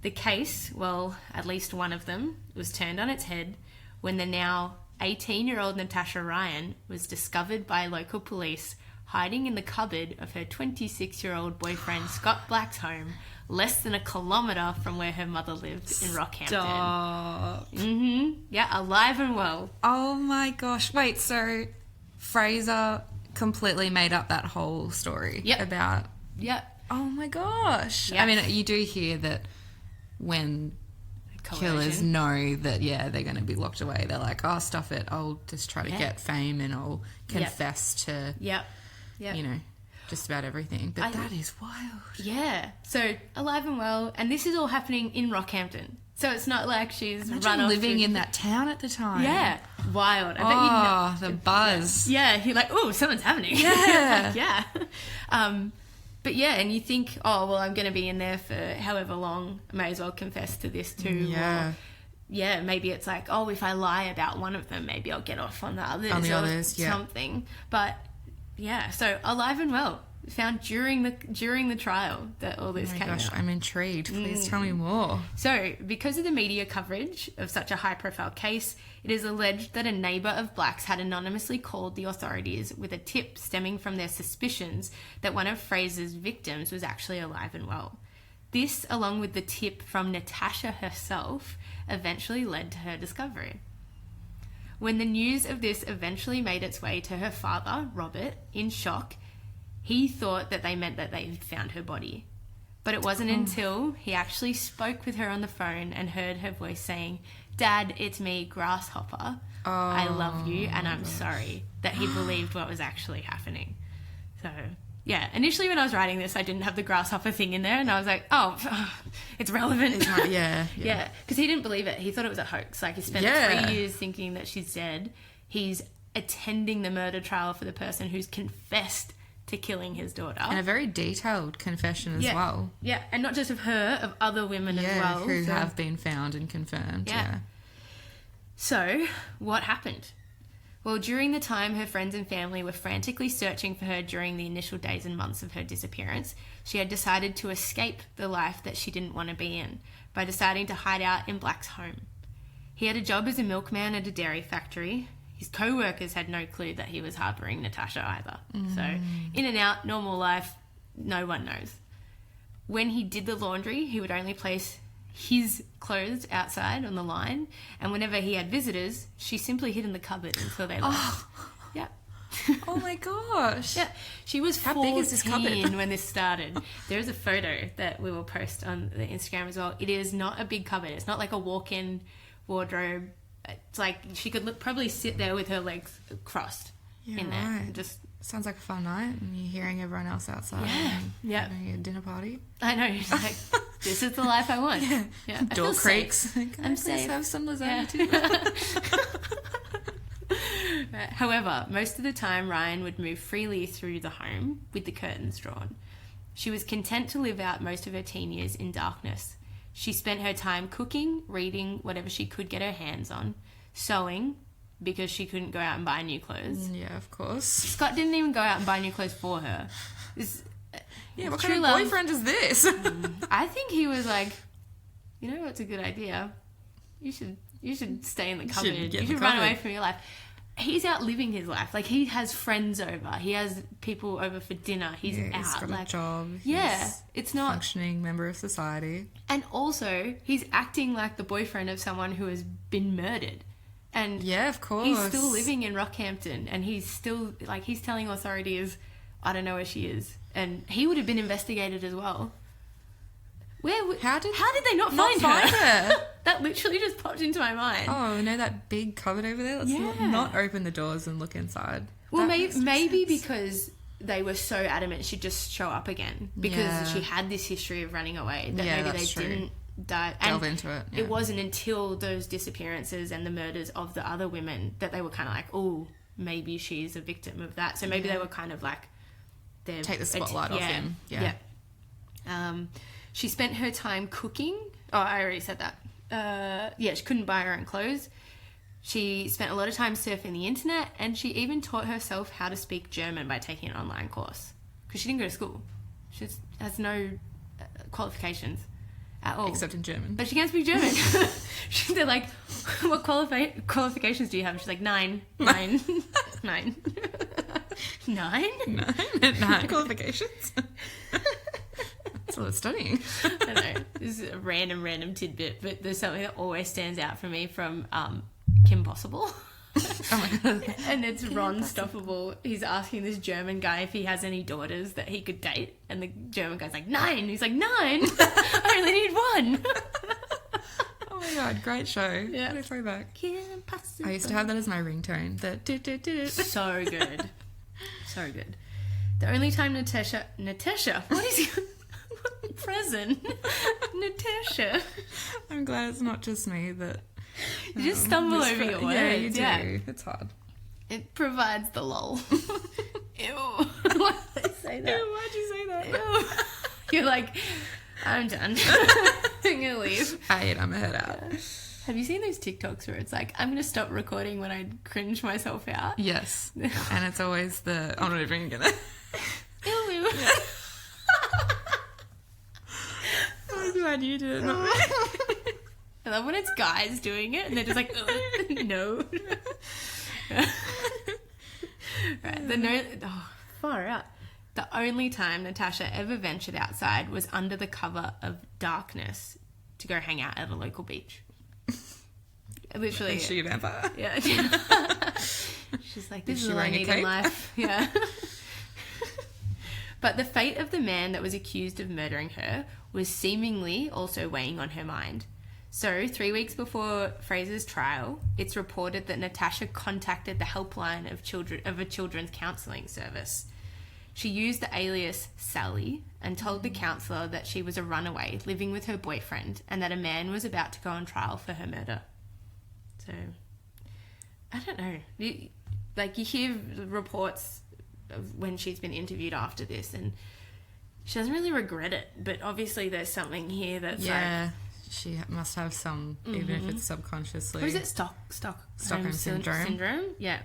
The case, well, at least one of them, was turned on its head when the now 18-year-old Natasha Ryan was discovered by local police hiding in the cupboard of her 26-year-old boyfriend Scott Black's home, less than a kilometre from where her mother lived in Rockhampton. Stop. Yeah, alive and well. Oh my gosh. Wait, so Fraser completely made up that whole story about... Yep. Oh my gosh. Yep. I mean, you do hear that when killers know that, they're going to be locked away, they're like, oh, stuff it, I'll just try to get fame and I'll confess to, you know, just about everything. But that is wild. Yeah. So, alive and well, and this is all happening in Rockhampton. So it's not like she's run off living in that town at the time. Yeah. Wild. I bet the buzz. Yeah. You're like, oh, something's happening. Yeah. Yeah. But yeah, and you think, oh, well, I'm going to be in there for however long, I may as well confess to this too. Yeah. Or, maybe it's like, oh, if I lie about one of them, maybe I'll get off on the others. Something. But yeah, so alive and well, found during the trial that all this came out. I'm intrigued. Please tell me more. So, because of the media coverage of such a high-profile case, it is alleged that a neighbour of Black's had anonymously called the authorities with a tip stemming from their suspicions that one of Fraser's victims was actually alive and well. This, along with the tip from Natasha herself, eventually led to her discovery. When the news of this eventually made its way to her father, Robert, in shock, he thought that they meant that they had found her body. But it wasn't until he actually spoke with her on the phone and heard her voice saying, Dad, it's me, Grasshopper. Oh, I love you, and I'm sorry, that he believed what was actually happening. So, yeah, initially when I was writing this, I didn't have the grasshopper thing in there, and I was like, it's relevant. Yeah. Yeah, because he didn't believe it. He thought it was a hoax. Like, he spent 3 years thinking that she's dead. He's attending the murder trial for the person who's confessed to killing his daughter. And a very detailed confession as well. Yeah, and not just of her, of other women as well. Who have been found and confirmed. Yeah. So, what happened? Well, during the time her friends and family were frantically searching for her during the initial days and months of her disappearance, she had decided to escape the life that she didn't want to be in by deciding to hide out in Black's home. He had a job as a milkman at a dairy factory. His co-workers had no clue that he was harbouring Natasha either. So, in and out, normal life, no one knows. When he did the laundry, he would only place his clothes outside on the line, and whenever he had visitors, she simply hid in the cupboard until they left. Yeah. Oh my gosh. Yeah. She was 14 How big is this cupboard? when this started. There is a photo that we will post on the Instagram as well. It is not a big cupboard. It's not like a walk-in wardrobe. It's like she could probably sit there with her legs crossed in there. Right. Just sounds like a fun night, and you're hearing everyone else outside. Yeah. Having a dinner party. I know. It's like, this is the life I want. Yeah. I Door feel creaks. safe. Can I'm I please safe. have some lasagna too? However, most of the time Ryan would move freely through the home with the curtains drawn. She was content to live out most of her teen years in darkness. She spent her time cooking, reading, whatever she could get her hands on, sewing, because she couldn't go out and buy new clothes. Yeah, of course. Scott didn't even go out and buy new clothes for her. What kind of boyfriend is this? I think he was like, you know what's a good idea? You should stay in the cupboard. You should run away from your life. He's out living his life. Like, he has friends over. He has people over for dinner. He's out. He's got a job. It's not functioning member of society. And also, he's acting like the boyfriend of someone who has been murdered. And yeah, of course. He's still living in Rockhampton, and he's still, like, he's telling authorities, I don't know where she is. And he would have been investigated as well. How did they not find her? That literally just popped into my mind. Oh, no, that big cupboard over there? Let's not open the doors and look inside. Well, maybe because they were so adamant she'd just show up again. Because she had this history of running away. That maybe they didn't delve into it. Yeah. It wasn't until those disappearances and the murders of the other women that they were kind of like, oh, maybe she's a victim of that. So maybe they were kind of like... Take the spotlight off him. Yeah. She spent her time cooking. Oh, I already said that. She couldn't buy her own clothes. She spent a lot of time surfing the internet, and she even taught herself how to speak German by taking an online course. Because she didn't go to school. She has no qualifications at all. Except in German. But she can speak German. They're like, what qualifications do you have? She's like, 9. 9. 9. 9? 9 qualifications. That's a lot of studying. I know. This is a random tidbit, but there's something that always stands out for me from Kim Possible. Oh my God. And it's Ron Stoppable. He's asking this German guy if he has any daughters that he could date. And the German guy's like, 9. He's like, 9? I only need 1. Oh my God, great show. Yeah. What a throwback. Kim Possible. I used to have that as my ringtone. So good. So good. The only time Natasha, what is your present? Natasha. I'm glad it's not just me that... You just stumble over your words. Yeah, you do. It's hard. It provides the lol. Ew. Why did I say that? Ew, why'd you say that? Ew. You're like, I'm done. I'm going to leave. I'm going to head out. Yeah. Have you seen those TikToks where it's like, I'm going to stop recording when I cringe myself out? Yes. And it's always I'm not even going to... Ew. Yeah. I'm glad you did it, not me. I love when it's guys doing it and they're just like, no. Right, far out. The only time Natasha ever ventured outside was under the cover of darkness to go hang out at a local beach. Literally. Is she a vampire? Yeah. She's like, this is all I wearing a need cape? in life. Yeah. But the fate of the man that was accused of murdering her was seemingly also weighing on her mind. So 3 weeks before Fraser's trial, it's reported that Natasha contacted the helpline of a children's counselling service. She used the alias Sally and told the counsellor that she was a runaway living with her boyfriend and that a man was about to go on trial for her murder. So, I don't know. You hear reports of when she's been interviewed after this, and she doesn't really regret it, but obviously there's something here that's she must have some, even if it's subconsciously. What is it? Stockholm syndrome? Yeah.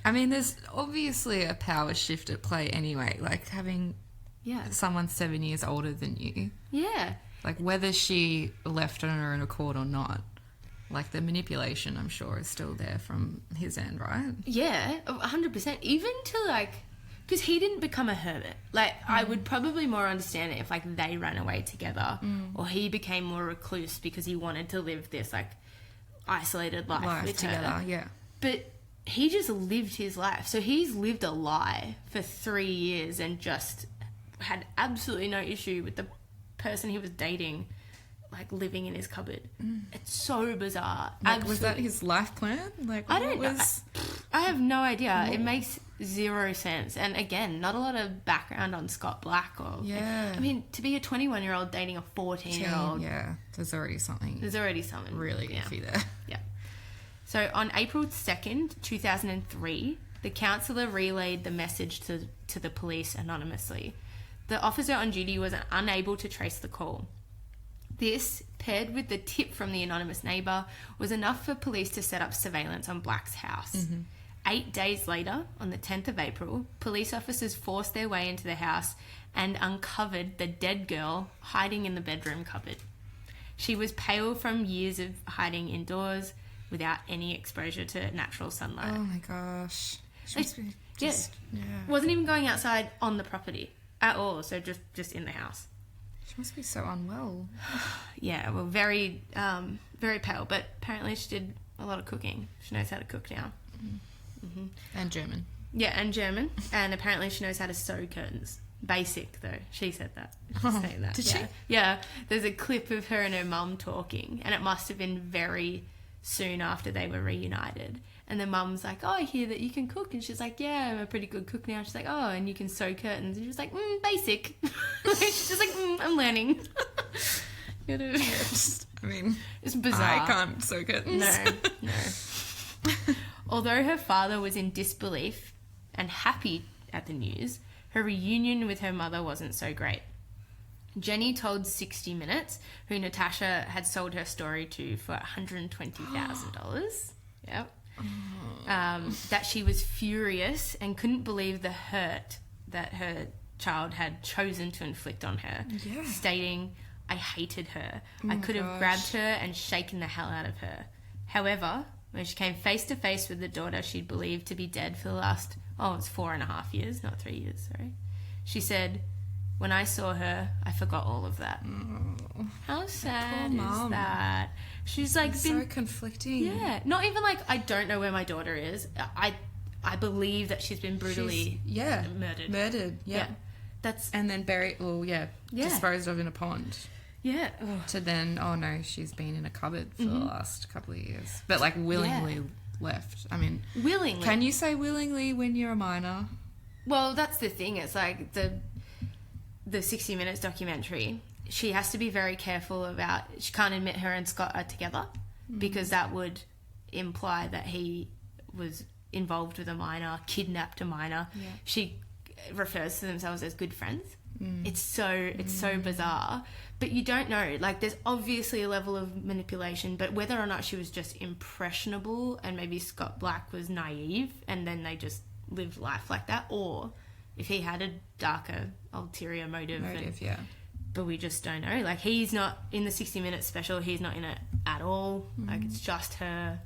I mean, there's obviously a power shift at play anyway, like having someone 7 years older than you. Yeah. Like, whether she left on her own accord or not, like, the manipulation, I'm sure, is still there from his end, right? Yeah, 100%. Even to, like... Because he didn't become a hermit. Like, I would probably more understand it if, like, they ran away together or he became more recluse because he wanted to live this, like, isolated life with together, her. yeah. But he just lived his life. So he's lived a lie for 3 years and just had absolutely no issue with the person he was dating, like, living in his cupboard. It's so bizarre. Like, was that his life plan? Like, I don't know. I have no idea. It makes zero sense. And again, not a lot of background on Scott Black or... Yeah. I mean, to be a 21-year-old dating a 14-year-old... Yeah, there's already something really iffy there. Yeah. So on April 2nd, 2003, the counsellor relayed the message to the police anonymously. The officer on duty was unable to trace the call. This, paired with the tip from the anonymous neighbour, was enough for police to set up surveillance on Black's house. 8 days later, on the 10th of April, police officers forced their way into the house and uncovered the dead girl hiding in the bedroom cupboard. She was pale from years of hiding indoors without any exposure to natural sunlight. Oh my gosh. Wasn't even going outside on the property at all, so just in the house. She must be so unwell. Yeah, well, very, very pale, but apparently she did a lot of cooking. She knows how to cook now. And German. Yeah, and German. And apparently she knows how to sew curtains. Basic, though. She said that. Saying that. Did she? Yeah. There's a clip of her and her mum talking, and it must have been very soon after they were reunited. And the mum's like, oh, I hear that you can cook. And she's like, yeah, I'm a pretty good cook now. She's like, oh, and you can sew curtains. And she was like, basic. She's just like, I'm learning. I mean, it's bizarre. I can't sew curtains. No. Although her father was in disbelief and happy at the news, her reunion with her mother wasn't so great. Jenny told 60 Minutes, who Natasha had sold her story to for $120,000. Yep. That she was furious and couldn't believe the hurt that her child had chosen to inflict on her, stating, I hated her. I could have grabbed her and shaken the hell out of her. However, when she came face to face with the daughter she'd believed to be dead for the last, it's 4.5 years, not 3 years, sorry. She said, when I saw her, I forgot all of that. How sad is that? She's like so conflicting. Yeah. Not even like, I don't know where my daughter is. I believe that she's been brutally murdered. Murdered, yeah. That's... And then buried, disposed of in a pond. Yeah. To then, oh no, she's been in a cupboard for the last couple of years. But like willingly left. I mean... Willingly. Can you say willingly when you're a minor? Well, that's the thing. It's like the 60 Minutes documentary, she has to be very careful about... She can't admit her and Scott are together because that would imply that he was involved with a minor, kidnapped a minor. Yeah. She refers to themselves as good friends. It's so bizarre. But you don't know. Like, there's obviously a level of manipulation, but whether or not she was just impressionable and maybe Scott Black was naive and then they just lived life like that, or if he had a darker, ulterior motive. But we just don't know. Like, he's not in the 60 Minutes special. He's not in it at all. Like, it's just her.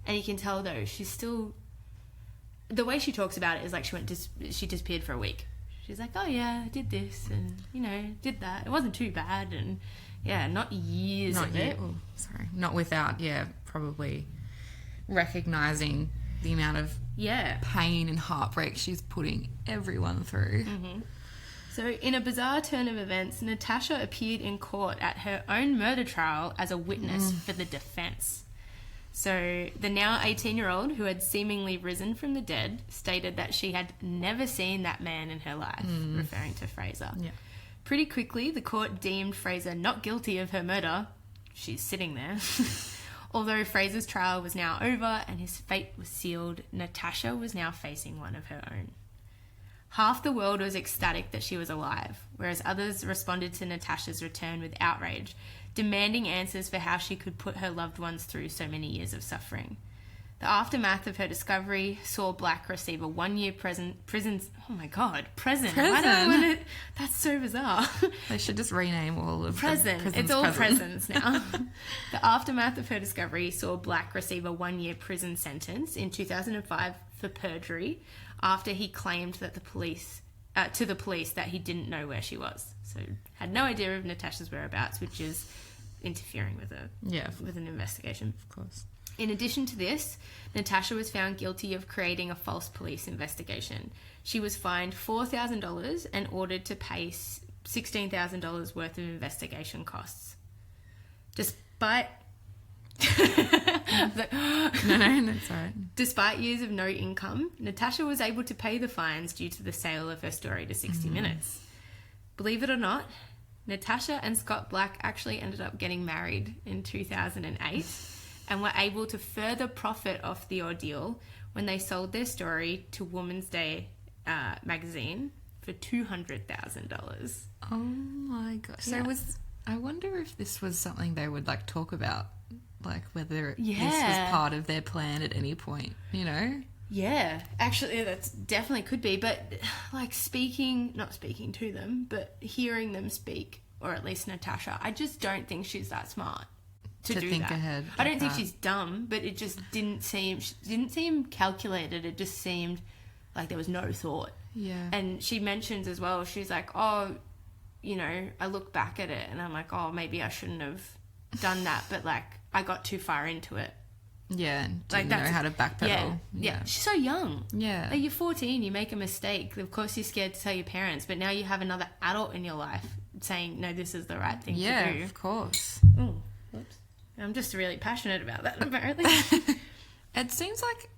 And you can tell, though, she's still... The way she talks about it is like she disappeared for a week. She's like, oh, yeah, I did this and, did that. It wasn't too bad. And, not years of it. Not without, probably recognising the amount of pain and heartbreak she's putting everyone through. So, in a bizarre turn of events, Natasha appeared in court at her own murder trial as a witness for the defence. So, the now 18-year-old, who had seemingly risen from the dead, stated that she had never seen that man in her life, referring to Fraser. Yeah. Pretty quickly, the court deemed Fraser not guilty of her murder. She's sitting there. Although Fraser's trial was now over and his fate was sealed, Natasha was now facing one of her own. Half the world was ecstatic that she was alive, whereas others responded to Natasha's return with outrage, demanding answers for how she could put her loved ones through so many years of suffering. The aftermath of her discovery saw Black receive a 1-year prison. Oh my God, prison. Why do I want to? That's so bizarre. They should just rename all of prison. Prisons. It's all prisons now. The aftermath of her discovery saw Black receive a 1-year prison sentence in 2005 for perjury, after he claimed that to the police that he didn't know where she was. So had no idea of Natasha's whereabouts, which is interfering with with an investigation. Of course. In addition to this, Natasha was found guilty of creating a false police investigation. She was fined $4,000 and ordered to pay $16,000 worth of investigation costs. Despite No, that's all right. Despite years of no income, Natasha was able to pay the fines due to the sale of her story to 60 Minutes. Believe it or not, Natasha and Scott Black actually ended up getting married in 2008 and were able to further profit off the ordeal when they sold their story to Woman's Day magazine for $200,000. Oh my gosh. So I wonder if this was something they would like talk about. Like whether this was part of their plan at any point, you know? Yeah, actually that's definitely could be. But like not speaking to them, but hearing them speak, or at least Natasha, I just don't think she's that smart to do think that. Ahead I don't think she's dumb, but it just didn't seem calculated. It just seemed like there was no thought. Yeah. And she mentions as well, she's like, oh, you know, I look back at it and I'm like, oh, maybe I shouldn't have done that, but like I got too far into it. Yeah, didn't know how to backpedal. Yeah. She's so young. Yeah. Like, you're 14, you make a mistake. Of course you're scared to tell your parents, but now you have another adult in your life saying, no, this is the right thing to do. Yeah, of course. Oh, whoops. I'm just really passionate about that, apparently. It seems like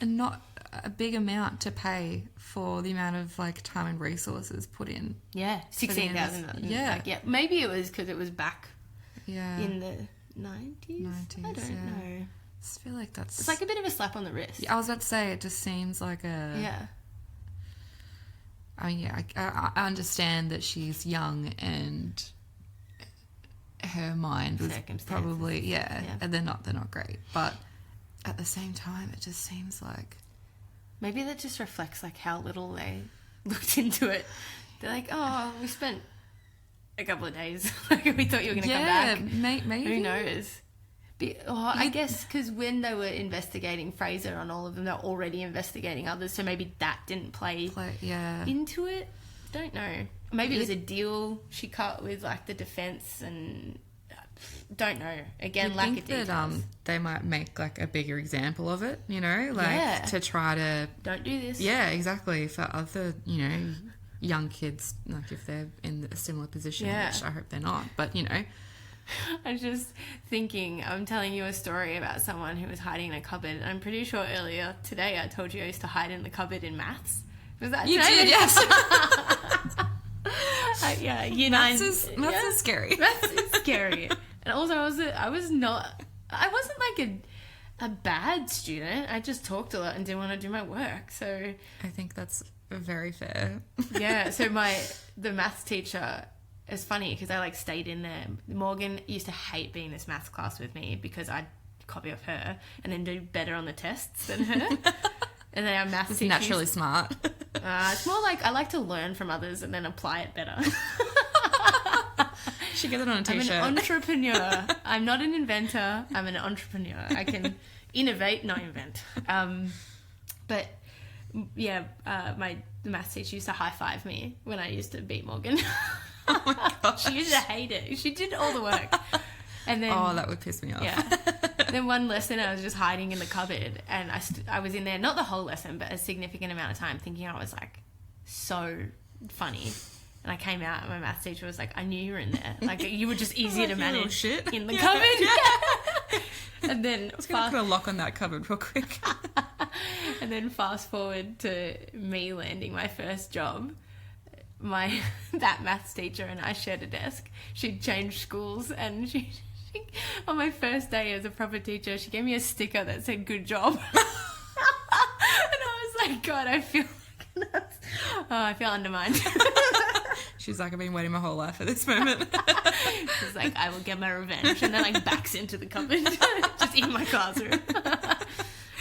not a big amount to pay for the amount of like time and resources put in. Yeah, $16,000. Yeah. Like, yeah. Maybe it was because it was back in the 90s? I don't know. I just feel like it's like a bit of a slap on the wrist. I was about to say, it just seems like I mean, I understand that she's young and her mind was probably and they're not great, but at the same time it just seems like maybe that just reflects like how little they looked into it. They're like, oh, we spent a couple of days. We thought you were going to come back. Maybe. Who knows? I guess because when they were investigating Fraser on all of them, they're already investigating others, so maybe that didn't play into it. Don't know. Maybe it was a deal she cut with like the defence, and don't know. Again, lack of details. That they might make like a bigger example of it, you know, like to try to don't do this. Yeah, exactly. For other, you know, young kids, like if they're in a similar position, which I hope they're not, but you know. I was just thinking, I'm telling you a story about someone who was hiding in a cupboard. I'm pretty sure earlier today I told you I used to hide in the cupboard in maths. Was that you today? did, yes. Year 9. Maths is scary. Maths is scary. And also I wasn't like a bad student. I just talked a lot and didn't want to do my work. So I think that's very fair. Yeah. So the maths teacher. It's funny because I like stayed in there. Morgan used to hate being in this maths class with me because I'd copy off her and then do better on the tests than her. And then our maths teacher naturally smart. It's more like I like to learn from others and then apply it better. Should get it on a t-shirt. I'm an entrepreneur. I'm not an inventor. I'm an entrepreneur. I can innovate, not invent. But yeah, the maths teacher used to high five me when I used to beat Morgan. Oh my gosh. She used to hate it. She did all the work. And then, that would piss me off. Yeah. Then one lesson I was just hiding in the cupboard and I was in there, not the whole lesson, but a significant amount of time thinking I was like so funny. And I came out and my maths teacher was like, I knew you were in there. Like, you were just easier to manage shit. in the cupboard. Yeah. And then I was going to put a lock on that cupboard real quick. And then fast forward to me landing my first job. That maths teacher and I shared a desk. She'd changed schools, and she on my first day as a proper teacher, she gave me a sticker that said "Good job," and I was like, God, I feel undermined. She's like, I've been waiting my whole life for this moment. She's like, I will get my revenge, and then like backs into the cupboard, just in my classroom.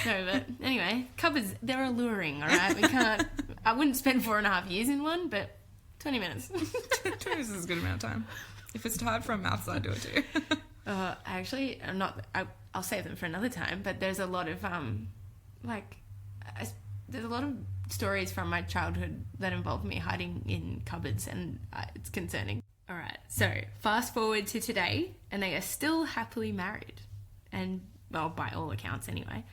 No, but anyway, cupboards, they're alluring, all right? I wouldn't spend 4.5 years in one, but 20 minutes. 20 minutes is a good amount of time. If it's hard from maths, I'd do it too. Actually, I'll save them for another time, but there's a lot of, there's a lot of stories from my childhood that involve me hiding in cupboards, and it's concerning. All right, so fast forward to today, and they are still happily married, and, well, by all accounts anyway.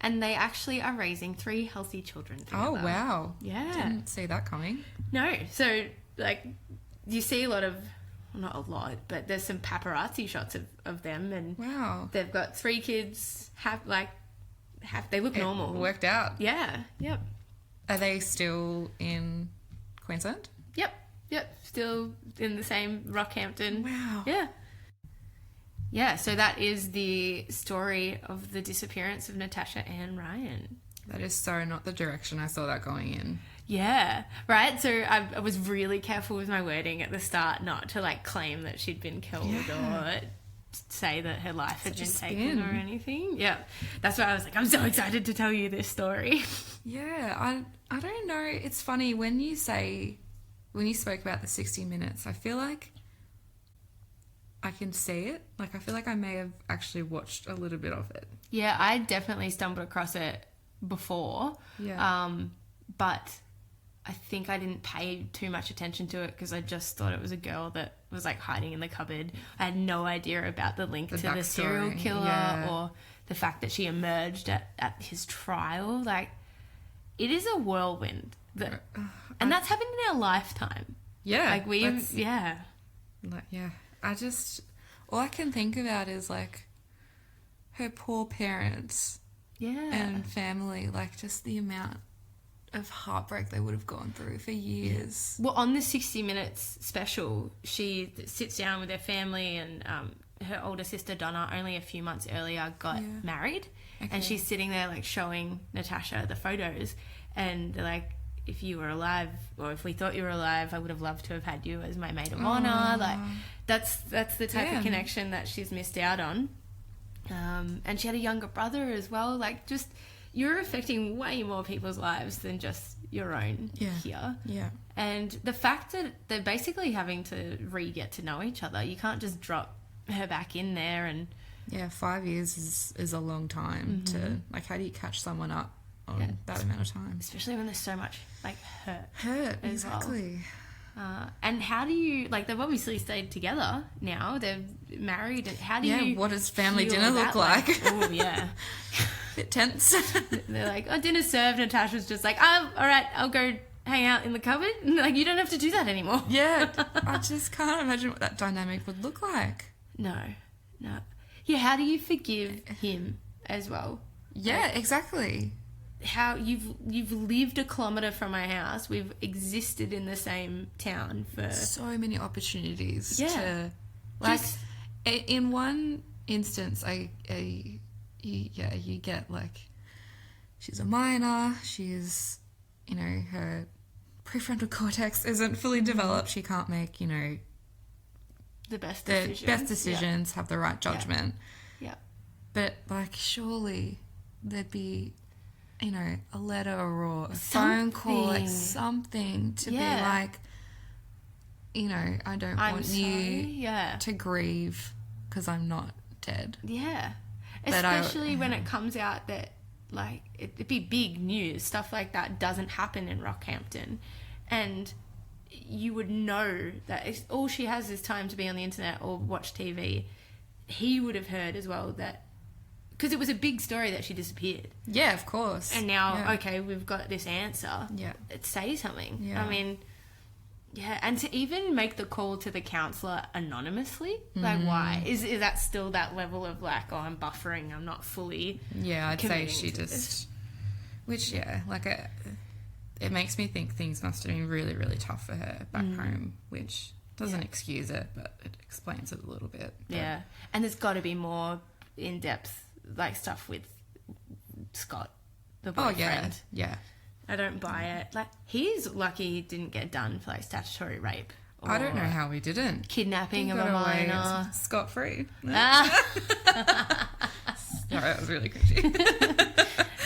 And they actually are raising 3 healthy children together. Oh, wow. Yeah. Didn't see that coming. No. So, like, you see a lot of, well, not a lot, but there's some paparazzi shots of them. And wow. They've got 3 kids, they look normal. Worked out. Yeah. Yep. Are they still in Queensland? Yep. Still in the same Rockhampton. Wow. Yeah. Yeah, so that is the story of the disappearance of Natasha Ann Ryan. That is so not the direction I saw that going in. Yeah, right? So I was really careful with my wording at the start not to, like, claim that she'd been killed or say that her life had been taken or anything. Yeah, that's why I was like, I'm so excited to tell you this story. Yeah, I don't know. It's funny, when you spoke about the 60 minutes, I feel like I can see it. Like, I feel like I may have actually watched a little bit of it. Yeah, I definitely stumbled across it before. Yeah. But I think I didn't pay too much attention to it because I just thought it was a girl that was, like, hiding in the cupboard. I had no idea about the link to the serial killer or the fact that she emerged at his trial. Like, it is a whirlwind. And that's happened in our lifetime. Yeah. Like, all I can think about is, like, her poor parents and family, like, just the amount of heartbreak they would have gone through for years. Well, on the 60 Minutes special, she sits down with her family, and her older sister Donna, only a few months earlier, got married. Okay. And she's sitting there, like, showing Natasha the photos, and they're like, if you were alive, or if we thought you were alive, I would have loved to have had you as my maid of honor. Like, that's the type of connection that she's missed out on. And she had a younger brother as well. Like, just, you're affecting way more people's lives than just your own here. Yeah. And the fact that they're basically having to get to know each other, you can't just drop her back in there. And 5 years is a long time to, like, how do you catch someone up on that amount of time? Especially when there's so much, like, hurt as exactly. Well. And how do you, like, they've obviously stayed together now, they're married, and how do you what does family dinner look like? Oh, yeah. Bit tense. They're like, oh, dinner's served. Natasha's just like, oh, all right, I'll go hang out in the cupboard. And like, you don't have to do that anymore. Yeah. I just can't imagine what that dynamic would look like. No. Yeah, how do you forgive him as well? Yeah, like, exactly. How you've lived a kilometre from my house. We've existed in the same town for so many opportunities. Yeah. Like, in one instance, you get, like, she's a minor, she's, her prefrontal cortex isn't fully developed, she can't make, the best decisions, have the right judgment. Yeah. But, like, surely there'd be, a letter or a phone call, like, something to be like, I don't want you to grieve because I'm not dead. Yeah. Especially when it comes out that, like, it'd be big news. Stuff like that doesn't happen in Rockhampton. And you would know that all she has is time to be on the internet or watch TV. He would have heard as well that, because it was a big story that she disappeared. Yeah, of course. And now, okay, we've got this answer. Yeah. Say something. Yeah. I mean, Yeah, and to even make the call to the counsellor anonymously, like why? Is that still that level of like, oh, I'm buffering, I'm not fully I'd say she to just... this. Which, like it makes me think things must have been really, really tough for her back home, which doesn't excuse it, but it explains it a little bit. But... Yeah, and there's got to be more in-depth like stuff with Scott, the boyfriend. Yeah. I don't buy it. Like, he's lucky he didn't get done for like statutory rape. I don't know how he didn't. Kidnapping of a minor. Scot-free. Ah. Sorry, that was really cringy.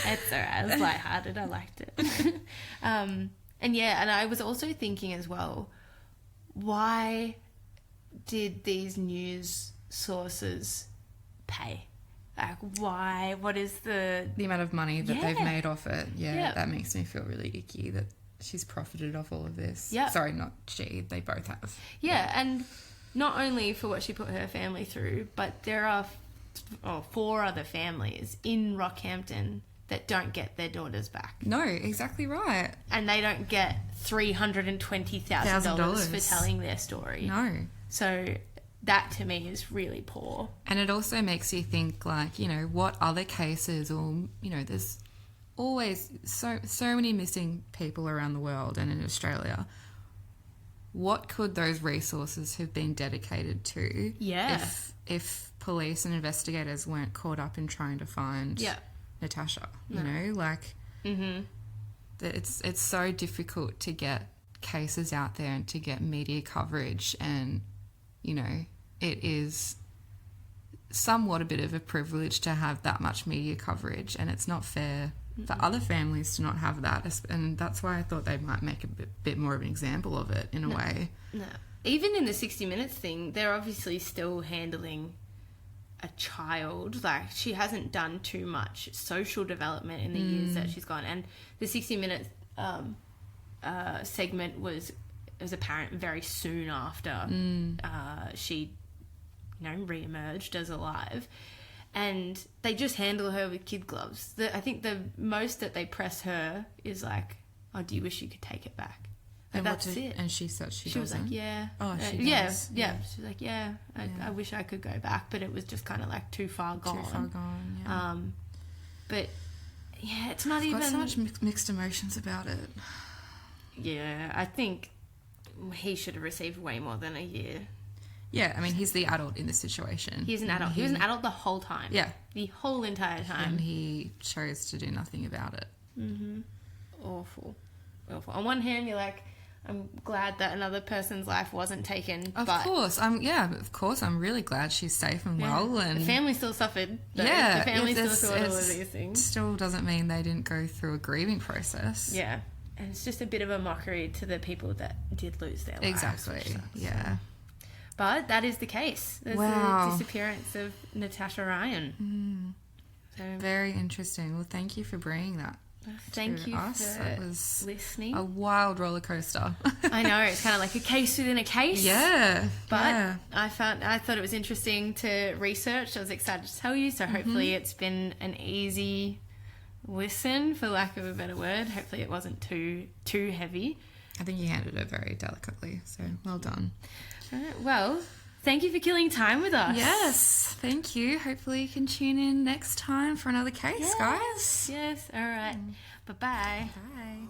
It's alright. It was lighthearted. I liked it. And I was also thinking as well, why did these news sources pay? Like, why? What is the amount of money that they've made off it? Yeah, that makes me feel really icky that she's profited off all of this. Yeah. Sorry, not she. They both have. Yeah, and not only for what she put her family through, but there are 4 other families in Rockhampton that don't get their daughters back. No, exactly right. And they don't get $320,000 for telling their story. No. So that to me is really poor. And it also makes you think, like, what other cases, or, there's always so many missing people around the world and in Australia. What could those resources have been dedicated to if police and investigators weren't caught up in trying to find Natasha? It's so difficult to get cases out there and to get media coverage, and it is somewhat a bit of a privilege to have that much media coverage, and it's not fair for other families to not have that, and that's why I thought they might make a bit more of an example of it in a way. No. Even in the 60 Minutes thing, they're obviously still handling a child. Like, she hasn't done too much social development in the years that she's gone, and the 60 Minutes segment was apparent very soon after she re-emerged as alive, and they just handle her with kid gloves. I think the most that they press her is like, oh, do you wish you could take it back? And that's it. And she said she was like, yeah. Oh, she does. Yeah. She's like, I wish I could go back, but it was just kind of like too far gone. Yeah. But yeah, it's not I've got so much mixed emotions about it. Yeah, I think he should have received way more than a year. Yeah, I mean, he's the adult in this situation. He's an adult. He was an adult the whole time. Yeah. The whole entire time. And he chose to do nothing about it. Mm-hmm. Awful. On one hand, you're like, I'm glad that another person's life wasn't taken. Of course. I'm really glad she's safe and well. And the family still suffered. Though. Yeah. The family still saw all of these things. Still doesn't mean they didn't go through a grieving process. Yeah. And it's just a bit of a mockery to the people that did lose their lives. Exactly. Yeah. But that is the case. There's the disappearance of Natasha Ryan. So, very interesting. Well, thank you for bringing that. Thank you us. for It was listening. A wild roller coaster. I know, it's kind of like a case within a case. Yeah. But I thought it was interesting to research. I was excited to tell you. So hopefully it's been an easy listen, for lack of a better word. Hopefully it wasn't too heavy. I think you handled it very delicately. So well done. Well, thank you for killing time with us. Yes, thank you. Hopefully you can tune in next time for another case, guys. Yes, all right. Bye-bye. Bye.